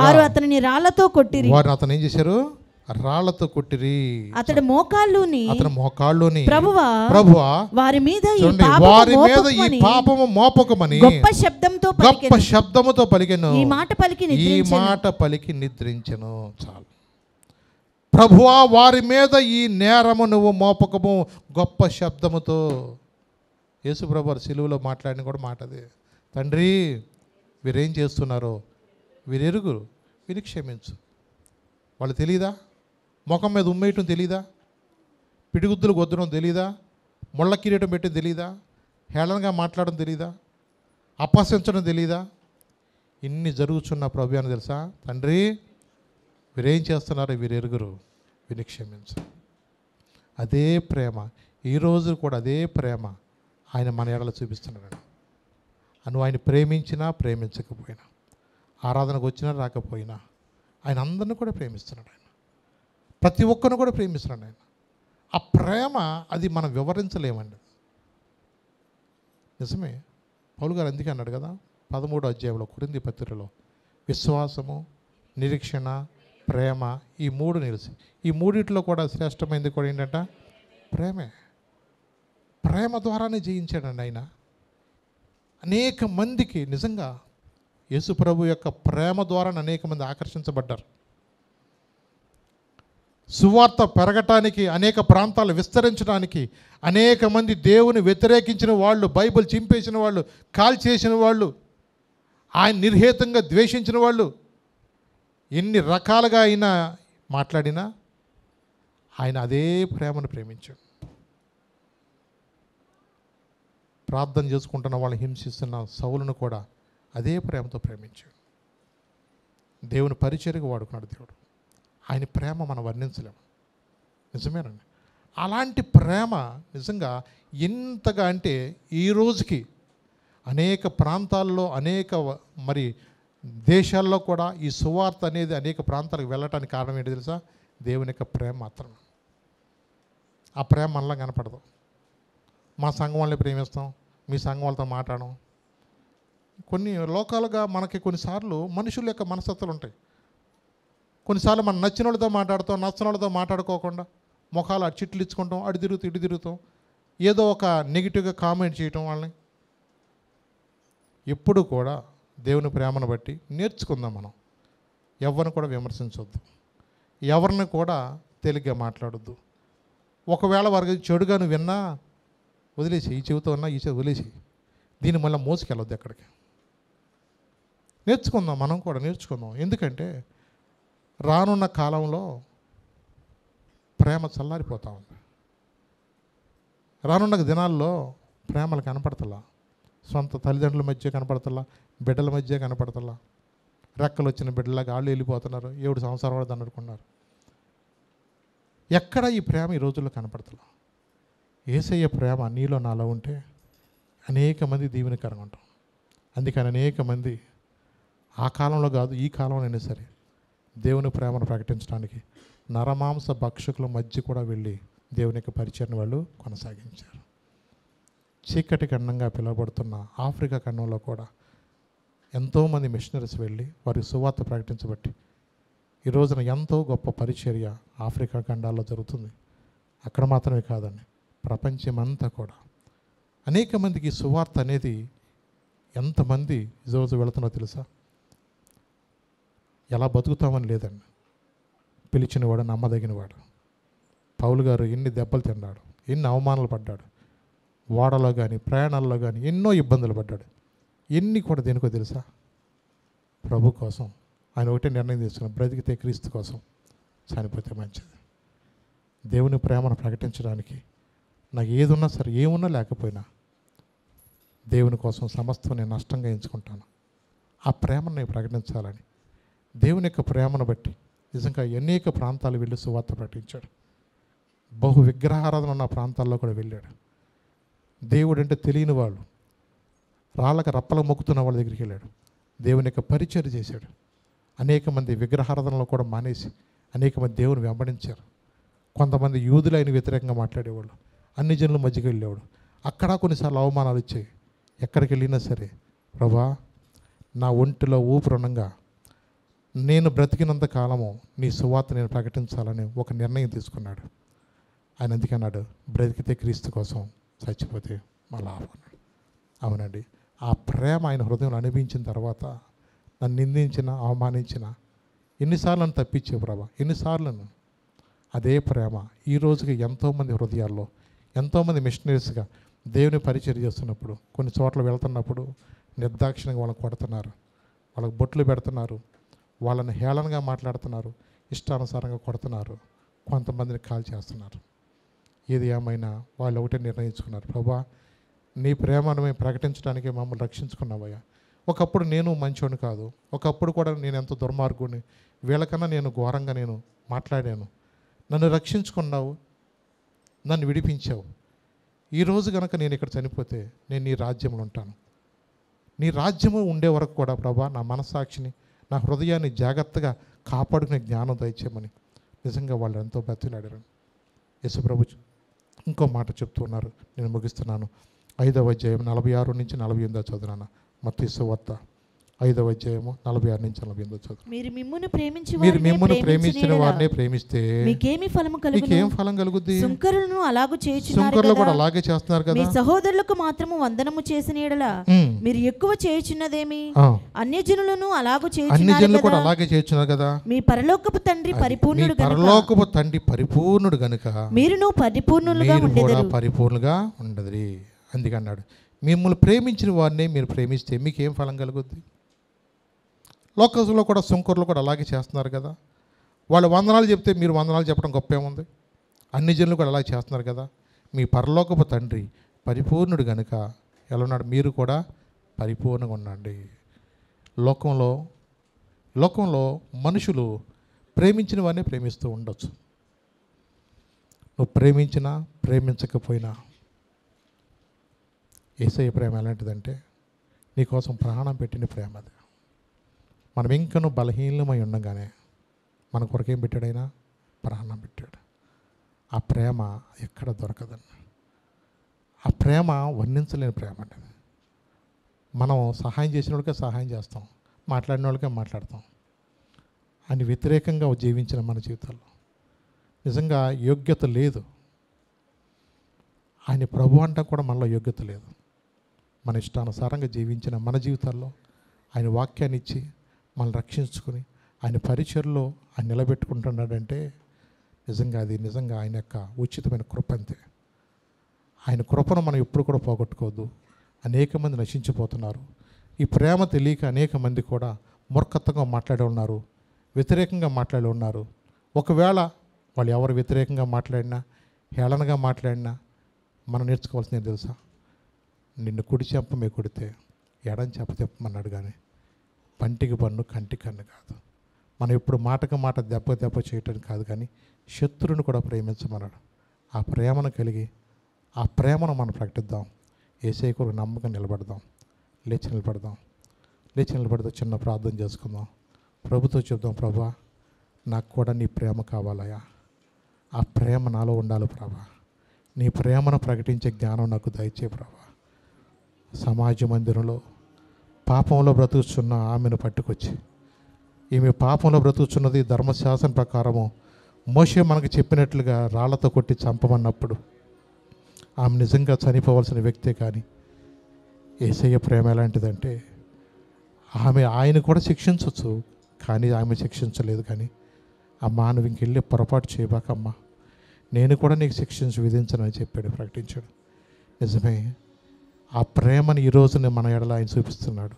వారు అతనిని రాళ్లతో కొట్టిరి. వారు అతను ఏం చేశారు? రాళ్లతో కొట్టిరి. అతడు మోకాళ్ళుని ప్రభువా వారి మీద ఈ పాపము మోపకమని గొప్ప శబ్దముతో పలికెను. ఈ మాట పలికి నిద్రించెను. చాలు. ప్రభువా వారి మీద ఈ నేరము నువ్వు మోపకము గొప్ప శబ్దముతో. యేసు ప్రభు సిలువలో మాట్లాడిన కూడా మాట అదే. తండ్రి వీరేం చేస్తున్నారో వీరెరుగురు, వీరి క్షమించు. వాళ్ళు తెలీదా? ముఖం మీద ఉమ్మేయటం తెలీదా? పిడిగుద్దులు గొద్దడం తెలీదా? ముళ్ళ కిరీటం పెట్టడం తెలీదా? హేళనగా మాట్లాడడం తెలీదా? అపహసించడం తెలీదా? ఇన్ని జరుగుతున్న ప్రభు అని తెలుసా? తండ్రి వీరేం చేస్తున్నారో వీరెరుగురు, వీరిని క్షమించు. అదే ప్రేమ ఈరోజు కూడా అదే ప్రేమ ఆయన మన ఎడల చూపిస్తున్నాడు. నువ్వు ఆయన ప్రేమించినా ప్రేమించకపోయినా, ఆరాధనకు వచ్చినా రాకపోయినా ఆయన అందరిని కూడా ప్రేమిస్తున్నాడు. ఆయన ప్రతి ఒక్కరిని కూడా ప్రేమిస్తున్నాడు. ఆయన ఆ ప్రేమ అది మనం వివరించలేమండి. నిజమే. పౌలు గారు అందుకే అన్నాడు కదా 13వ అధ్యాయంలో కొరింథీ పత్రికలో, విశ్వాసము, నిరీక్షణ, ప్రేమ, ఈ మూడు నిలిచి, ఈ మూడిట్లో కూడా శ్రేష్టమైనది కూడా ఏంటంటే ప్రేమే. ప్రేమ ద్వారానే జయించాడండి ఆయన. అనేక మందికి నిజంగా యేసు ప్రభు యొక్క ప్రేమ ద్వారా అనేక మంది ఆకర్షించబడ్డారు. సువార్త పెరగటానికి, అనేక ప్రాంతాలు విస్తరించడానికి, అనేక మంది దేవుని వ్యతిరేకించిన వాళ్ళు, బైబిల్ చింపేసిన వాళ్ళు, కాల్చేసిన వాళ్ళు, ఆయన నిర్హేతంగా ద్వేషించిన వాళ్ళు, ఎన్ని రకాలుగా అయినా మాట్లాడినా ఆయన అదే ప్రేమను ప్రేమించాడు. ప్రార్థన చేసుకుంటున్న వాళ్ళని హింసిస్తున్న సౌలును కూడా అదే ప్రేమతో ప్రేమించాడు. దేవుని పరిచర్యకు వాడుకున్నాడు దేవుడు. ఆయన ప్రేమ మనం వర్ణించలేము. నిజమేనండి. అలాంటి ప్రేమ నిజంగా ఎంతగా అంటే ఈ రోజుకి అనేక ప్రాంతాల్లో, అనేక మరి దేశాల్లో కూడా ఈ సువార్త అనేది అనేక ప్రాంతాలకు వెళ్ళటానికి కారణం ఏంటి తెలుసా? దేవుని యొక్క ప్రేమ మాత్రమే. ఆ ప్రేమ మనలో కనపడదు. మా సంఘం వాళ్ళని ప్రేమిస్తాం, మీ సంఘం వాళ్ళతో మాట్లాడడం. కొన్ని లోకాలుగా మనకి కొన్నిసార్లు మనుషుల యొక్క మనస్తత్వాలు ఉంటాయి. కొన్నిసార్లు మనం నచ్చిన వాళ్ళతో మాట్లాడతాం, నచ్చిన వాళ్ళతో మాట్లాడుకోకుండా ముఖాలు అటు చిట్లు ఇచ్చుకుంటాం, అటు తిరుగుతూ ఇటు తిరుగుతాం, ఏదో ఒక నెగిటివ్గా కామెంట్ చేయటం వాళ్ళని. ఎప్పుడు కూడా దేవుని ప్రేమను బట్టి నేర్చుకుందాం. మనం ఎవరిని కూడా విమర్శించవద్దు, ఎవరిని కూడా తేలిగ్గా మాట్లాడొద్దు. ఒకవేళ వారికి చెడుగా నువ్వు విన్నా వదిలేసి, ఈ చెవితో ఉన్నా ఈ చెవి వదిలేసి, దీన్ని మళ్ళీ మోసుకెళ్ళొద్దు ఎక్కడికి. నేర్చుకుందాం, మనం కూడా నేర్చుకుందాం. ఎందుకంటే రానున్న కాలంలో ప్రేమ చల్లారిపోతూ ఉంది. రానున్న దినాల్లో ప్రేమలు కనపడతలా. సొంత తల్లిదండ్రుల మధ్య కనపడతలా, బిడ్డల మధ్య కనపడతలా. రెక్కలు వచ్చిన బిడ్డలాగా వాళ్ళు వెళ్ళిపోతున్నారు, 7 సంవత్సరాలు కూడా దాన్ని అనుకున్నారు. ఎక్కడ ఈ ప్రేమ ఈ రోజుల్లో కనపడతలా. యేసయ్య ప్రేమ నీలో నాలో ఉంటే అనేక మంది దీవెనకరంగా ఉంటాం. అందుకని అనేక మంది ఆ కాలంలో కాదు, ఈ కాలంలోనైనా సరే దేవుని ప్రేమను ప్రకటించడానికి నరమాంస భక్షకుల మధ్య కూడా వెళ్ళి దేవుని యొక్క పరిచయం వాళ్ళు కొనసాగించారు. చీకటి ఖండంగా పిలువబడుతున్న ఆఫ్రికా ఖండంలో కూడా ఎంతోమంది మిషనరీస్ వెళ్ళి వారి సువార్త ప్రకటించబట్టి ఈ రోజున ఎంతో గొప్ప పరిచర్య ఆఫ్రికా ఖండాల్లో జరుగుతుంది. అక్కడ మాత్రమే కాదండి, ప్రపంచమంతా కూడా అనేక మందికి సువార్త అనేది ఎంతమంది ఈరోజు వెళుతున్నారో తెలుసా? ఎలా బతుకుతామని లేదండి, పిలిచినవాడు నమ్మదగినవాడు. పౌలు గారు ఎన్ని దెబ్బలు తిన్నాడు, ఎన్ని అవమానాలు పడ్డాడు, ఓడలో కానీ ప్రయాణాల్లో కానీ ఎన్నో ఇబ్బందులు పడ్డాడు. ఎన్ని కూడా దేనికో తెలుసా? ప్రభు కోసం. ఆయన ఒకటే నిర్ణయం తీసుకున్నాడు, బ్రతికితే క్రీస్తు కోసం, చనిపోతే మంచిది. దేవుని ప్రేమను ప్రకటించడానికి నాకు ఏదున్నా సరే, ఏమున్నా లేకపోయినా దేవుని కోసం సమస్తం నేను నష్టంగా ఎంచుకుంటాను. ఆ ప్రేమను నేను ప్రకటించాలని దేవుని యొక్క ప్రేమను బట్టి నిజంగా అనేక ప్రాంతాలు వెళ్ళి సువార్త ప్రకటించాడు. బహు విగ్రహారాధన ఉన్న ప్రాంతాల్లో కూడా వెళ్ళాడు. దేవుడు అంటే తెలియని వాళ్ళు, రాళ్ళకు రప్పలు మొక్కుతున్న వాళ్ళ దగ్గరికి వెళ్ళాడు. దేవుని యొక్క పరిచర్య చేశాడు. అనేక మంది విగ్రహారాధనలో కూడా మానేసి అనేక మంది దేవుని వెంబడించారు. కొంతమంది యూదులు ఆయన వ్యతిరేకంగా మాట్లాడేవాళ్ళు, అన్ని జనుల మధ్యకి వెళ్ళేవాడు. అక్కడ కొన్నిసార్లు అవమానాలు వచ్చాయి. ఎక్కడికి వెళ్ళినా సరే, ప్రభా నా ఒంటిలో ఊపిరునంగా నేను బ్రతికినంత కాలము నీ సువార్త నేను ప్రకటించాలని ఒక నిర్ణయం తీసుకున్నాడు. ఆయన అందుకే అన్నాడు, బ్రతికితే క్రీస్తు కోసం, చచ్చిపోతే మా లాభం అన్నాడు. అవునండి, ఆ ప్రేమ ఆయన హృదయంలో అనిపించిన తర్వాత నన్ను నిందించిన, అవమానించిన, ఎన్నిసార్లు నన్ను తప్పించే ప్రభా, ఎన్నిసార్లు అదే ప్రేమ ఈ రోజుకి ఎంతోమంది హృదయాల్లో, ఎంతోమంది మిషనరీస్గా దేవుని పరిచర్య చేస్తున్నప్పుడు, కొన్ని చోట్ల వెళ్తున్నప్పుడు నిర్దాక్షిణ్యంగా వాళ్ళని కొడుతున్నారు, వాళ్ళకి బొట్లు పెడుతున్నారు, వాళ్ళని హేళనగా మాట్లాడుతున్నారు, ఇష్టానుసారంగా కొడుతున్నారు, కొంతమందిని కాల్ చేస్తున్నారు. ఏది ఏమైనా వాళ్ళు ఒకటే నిర్ణయించుకున్నారు, ప్రభా నీ ప్రేమను మేము ప్రకటించడానికి మమ్మల్ని రక్షించుకున్నావయ్యా. ఒకప్పుడు నేను మంచోని కాదు, ఒకప్పుడు కూడా నేను ఎంతో దుర్మార్గుని, వీళ్ళకన్నా నేను ఘోరంగా నేను మాట్లాడాను. నన్ను రక్షించుకున్నావు, నన్ను విడిపించావు. ఈరోజు కనుక నేను ఇక్కడ చనిపోతే నేను నీ రాజ్యంలో ఉంటాను. నీ రాజ్యము ఉండే వరకు కూడా ప్రభా నా మనస్సాక్షిని, నా హృదయాన్ని జాగ్రత్తగా కాపాడుకునే జ్ఞానం దయచేయమని నిజంగా వాళ్ళు ఎంతో బతిలాడారు. యేసుప్రభు ఇంకో మాట చెప్తూ ఉన్నారు, నేను ముగిస్తున్నాను. 5వ అధ్యాయం 46 నుంచి 48 చదువునాను. మత్తయి సువార్త 5వ అధ్యాయము 46 నుంచి 48 చదువు. మీరు మిమ్మును ప్రేమించిన వారిని ప్రేమిస్తే మీకేమి ఫలము కలుగును? మీకేం ఫలం కలుగుద్ది? సుంకరులను అలాగూ చేయుచున్నారు సుంకరులు కూడా అలాగే చేస్తున్నారు కదా. మీ సహోదరులకు మాత్రము వందనము చేసిన యెడల మీరు ఎక్కువ చేయుచున్నదేమి? అన్యజనులను అలాగూ అన్యజనులు కూడా అలాగే చేయుచున్నారు కదా. మీ పరలోకపు తండ్రి పరిపూర్ణుడు గనుక, పరలోకపు తండ్రి పరిపూర్ణుడు గనుక మీరును పరిపూర్ణులుగా ఉండెదరు. పరిపూర్ణులుగా ఉండదు. అందుకన్నాడు, మిమ్మల్ని ప్రేమించిన వారిని మీరు ప్రేమిస్తే మీకేం ఫలం కలుగుద్ది? లోకంలో కూడా సుంకరులు కూడా అలాగే చేస్తున్నారు కదా. వాళ్ళు వందనాలు చెప్తే మీరు వందనాలు చెప్పడం గొప్ప ఏముంది? అన్ని జనులు కూడా అలాగే చేస్తున్నారు కదా. మీ పరలోకపు తండ్రి పరిపూర్ణుడు కనుక ఎలా ఉన్నాడు, మీరు కూడా పరిపూర్ణంగా ఉండండి. లోకంలో మనుషులు ప్రేమించిన వారిని ప్రేమిస్తూ ఉండొచ్చు. నువ్వు ప్రేమించినా ప్రేమించకపోయినా యేసయ్య ప్రేమ ఎలాంటిదంటే నీకోసం ప్రాణం పెట్టిన ప్రేమ అది. మనం ఇంకనూ బలహీనమై ఉండగానే మన కొరకేం పెట్టాడైనా ప్రాణం పెట్టాడు. ఆ ప్రేమ ఎక్కడ దొరకదండి. ఆ ప్రేమ వర్ణించలేని ప్రేమ అండి. మనం సహాయం చేసిన వాళ్ళకే సహాయం చేస్తాం, మాట్లాడిన వాళ్ళకే మాట్లాడతాం. అని వ్యతిరేకంగా జీవించిన మన జీవితాల్లో నిజంగా యోగ్యత లేదు. ఆయన ప్రభు అంటే కూడా మనలో యోగ్యత లేదు. మన ఇష్టానుసారంగా జీవించిన మన జీవితాల్లో ఆయన వాక్యాన్ని ఇచ్చి మనల్ని రక్షించుకుని ఆయన పరిచర్లో ఆయన నిలబెట్టుకుంటున్నాడంటే నిజంగా ఆయన యొక్క ఉచితమైన కృప అంతే. ఆయన కృపను మనం ఎప్పుడు కూడా పోగొట్టుకోవద్దు. అనేక మంది నశించిపోతున్నారు. ఈ ప్రేమ తెలియక అనేక మంది కూడా మూర్ఖత్వంగా మాట్లాడి ఉన్నారు, వ్యతిరేకంగా మాట్లాడి ఉన్నారు. ఒకవేళ వాళ్ళు ఎవరు వ్యతిరేకంగా మాట్లాడినా, హేళనగా మాట్లాడినా మనం నేర్చుకోవాల్సింది తెలుసా? నిన్ను కుడి చెంప మీద కొడితే ఎడం చెంప చెప్పమన్నాడు, కానీ పంటికి పన్ను కంటికి కన్ను కాదు. మనం ఇప్పుడు మాటకు మాట దెబ్బ చేయటం కాదు, కానీ శత్రువుని కూడా ప్రేమించమన్నాడు. ఆ ప్రేమను కలిగి ఆ ప్రేమను మనం ప్రకటిద్దాం. యేసయ్య కొరకు నమ్మకం నిలబడదాం. లేచి నిలబడదాం. చిన్న ప్రార్థన చేసుకుందాం. ప్రభుతో చెప్దాం, ప్రభా నాకు కూడా నీ ప్రేమ కావాలయ్యా. ఆ ప్రేమ నాలో ఉండాలి ప్రభా. నీ ప్రేమను ప్రకటించే జ్ఞానం నాకు దయచే ప్రభా. సమాజ మందిరంలో పాపంలో బ్రతుకుతున్న ఆమెను పట్టుకొచ్చి, ఈమె పాపంలో బ్రతుకుతున్నది ధర్మశాస్త్రం ప్రకారము మోషే మనకు చెప్పినట్లుగా రాళ్లతో కొట్టి చంపమన్నప్పుడు ఆమె నిజంగా చనిపోవాల్సిన వ్యక్తే. కానీ యేసయ్య ప్రేమ ఎలాంటిదంటే ఆయన కూడా శిక్షించవచ్చు, కానీ ఆమె శిక్షించలేదు. కానీ అమ్మా నువ్వు ఇంకెళ్ళి పొరపాటు చేయబాకమ్మా, నేను కూడా నీకు విధించనని చెప్పాడు, ప్రకటించాడు. నిజమే, ఆ ప్రేమను ఈరోజు మన ఎడల ఆయన చూపిస్తున్నాడు.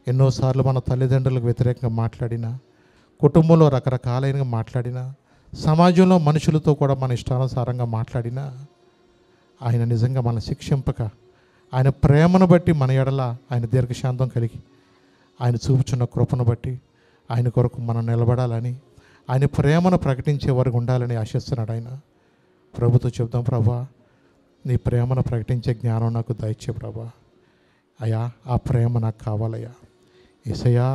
ఎన్నోసార్లు మన తల్లిదండ్రులకు వ్యతిరేకంగా మాట్లాడినా, కుటుంబంలో రకరకాలైన మాట్లాడినా, సమాజంలో మనుషులతో కూడా మన ఇష్టానుసారంగా మాట్లాడినా, ఆయన నిజంగా మన శిక్షింపక ఆయన ప్రేమను బట్టి మన ఎడల ఆయన దీర్ఘశాంతం కలిగి ఆయన చూపుచున్న కృపను బట్టి ఆయన కొరకు మనం నిలబడాలని, ఆయన ప్రేమను ప్రకటించే వరకు ఉండాలని ఆశిస్తున్నాడు ఆయన. ప్రభుతో చెప్దాం, ప్రభా నీ ప్రేమను ప్రకటించే జ్ఞానం నాకు దయచే ప్రభా. అయ్యా ఆ ప్రేమ నాకు కావాలయ్యా. యేసయ్యా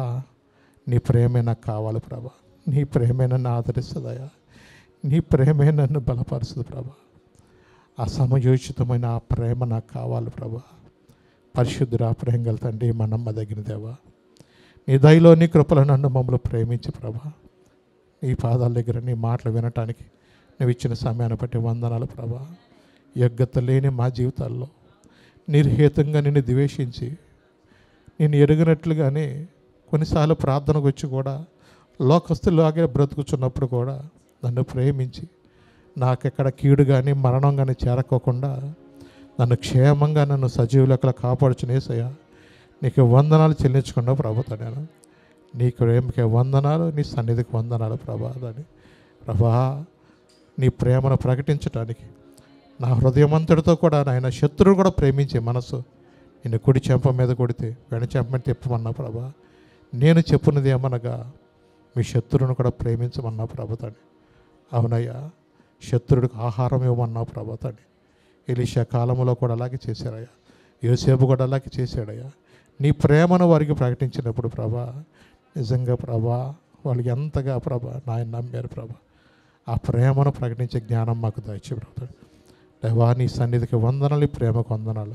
నీ ప్రేమే నాకు కావాలి ప్రభా. నీ ప్రేమే నన్ను ఆదరిస్తుందయ్యా. నీ ప్రేమే నన్ను బలపరుస్తుంది ప్రభా. ఆ సమయోచితమైన ఆ ప్రేమ నాకు కావాలి ప్రభా. పరిశుద్ధుడా, ప్రేమ గల తండ్రి, మా నమ్మదగిన దేవా, నీ దయలో నీ కృపలో నన్ను మమ్మల్ని ప్రేమించి ప్రభా. నీ పాదాల దగ్గర నీ మాటలు వినటానికి నువ్వు ఇచ్చిన సమయాన్ని బట్టి వందనాలు ప్రభా. యోగ్యత లేని మా జీవితాల్లో నిర్హేతంగా నిన్ను ద్వేషించి నేను ఎరుగినట్లుగానే కొన్నిసార్లు ప్రార్థనకు వచ్చి కూడా లోకస్తులాగే బ్రతుకుచున్నప్పుడు కూడా నన్ను ప్రేమించి నాకెక్కడ కీడు కానీ మరణం కానీ చేరకోకుండా నన్ను క్షేమంగా నన్ను సజీవులెక్కల కాపాడుచునేసయ్యా. నీకు వందనాలు చెల్లించకుండా ప్రభుత్వ నేను నీకు ప్రేమకే వందనాలు, నీ సన్నిధికి వందనాలు ప్రభా. ప్రభా నీ ప్రేమను ప్రకటించడానికి నా హృదయమంతటితో కూడా నాయన శత్రువును కూడా ప్రేమించే మనసు నిన్ను కుడి చెంప మీద కొడితే వెన చెంప మీద తిప్పమన్నా ప్రభా. నేను చెప్పున్నది ఏమనగా మీ శత్రువును కూడా ప్రేమించమన్నా ప్రభుతాన్ని. అవునయ్యా, శత్రుడికి ఆహారం ఇవ్వమన్నా ప్రభుతాన్ని. ఎలీషా కాలంలో కూడా అలాగే చేశారయ్యా. యోసేపు కూడా అలాగే చేశాడయ్యా. నీ ప్రేమను వారికి ప్రకటించినప్పుడు ప్రభా, నిజంగా ప్రభా వాళ్ళు ఎంతగా ప్రభా నాయన నమ్మారు ప్రభా. ఆ ప్రేమను ప్రకటించే జ్ఞానం మాకు దయచే ప్రభు. దేవా నీ సన్నిధికి వందనాలు, ప్రేమకు వందనాలు.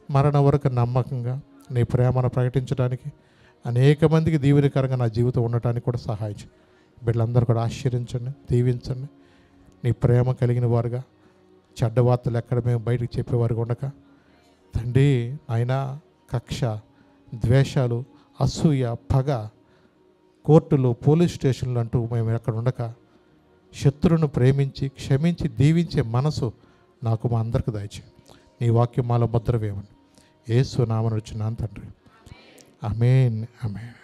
మరణం వరకు నమ్మకంగా నీ ప్రేమను ప్రకటించడానికి అనేక మందికి దీవెనకరంగా నా జీవితం ఉండటానికి కూడా సహాయం. బిడ్డలందరూ కూడా ఆశ్చర్యించండి, దీవించండి. నీ ప్రేమ కలిగిన వారుగా చెడ్డ వార్తలు ఎక్కడ మేము బయటకు చెప్పేవారుగా ఉండక తండ్రి ఆయన కక్ష, ద్వేషాలు, అసూయ, పగ, కోర్టులు, పోలీస్ స్టేషన్లు అంటూ మేము ఎక్కడ ఉండక శత్రువును ప్రేమించి క్షమించి దీవించే మనసు నాకు మా అందరికి దయచే. నీ వాక్యం మాలో ముద్ర వేయమని యేసు నామమున వచ్చున్నాను తండ్రి. ఆమేన్, ఆమేన్.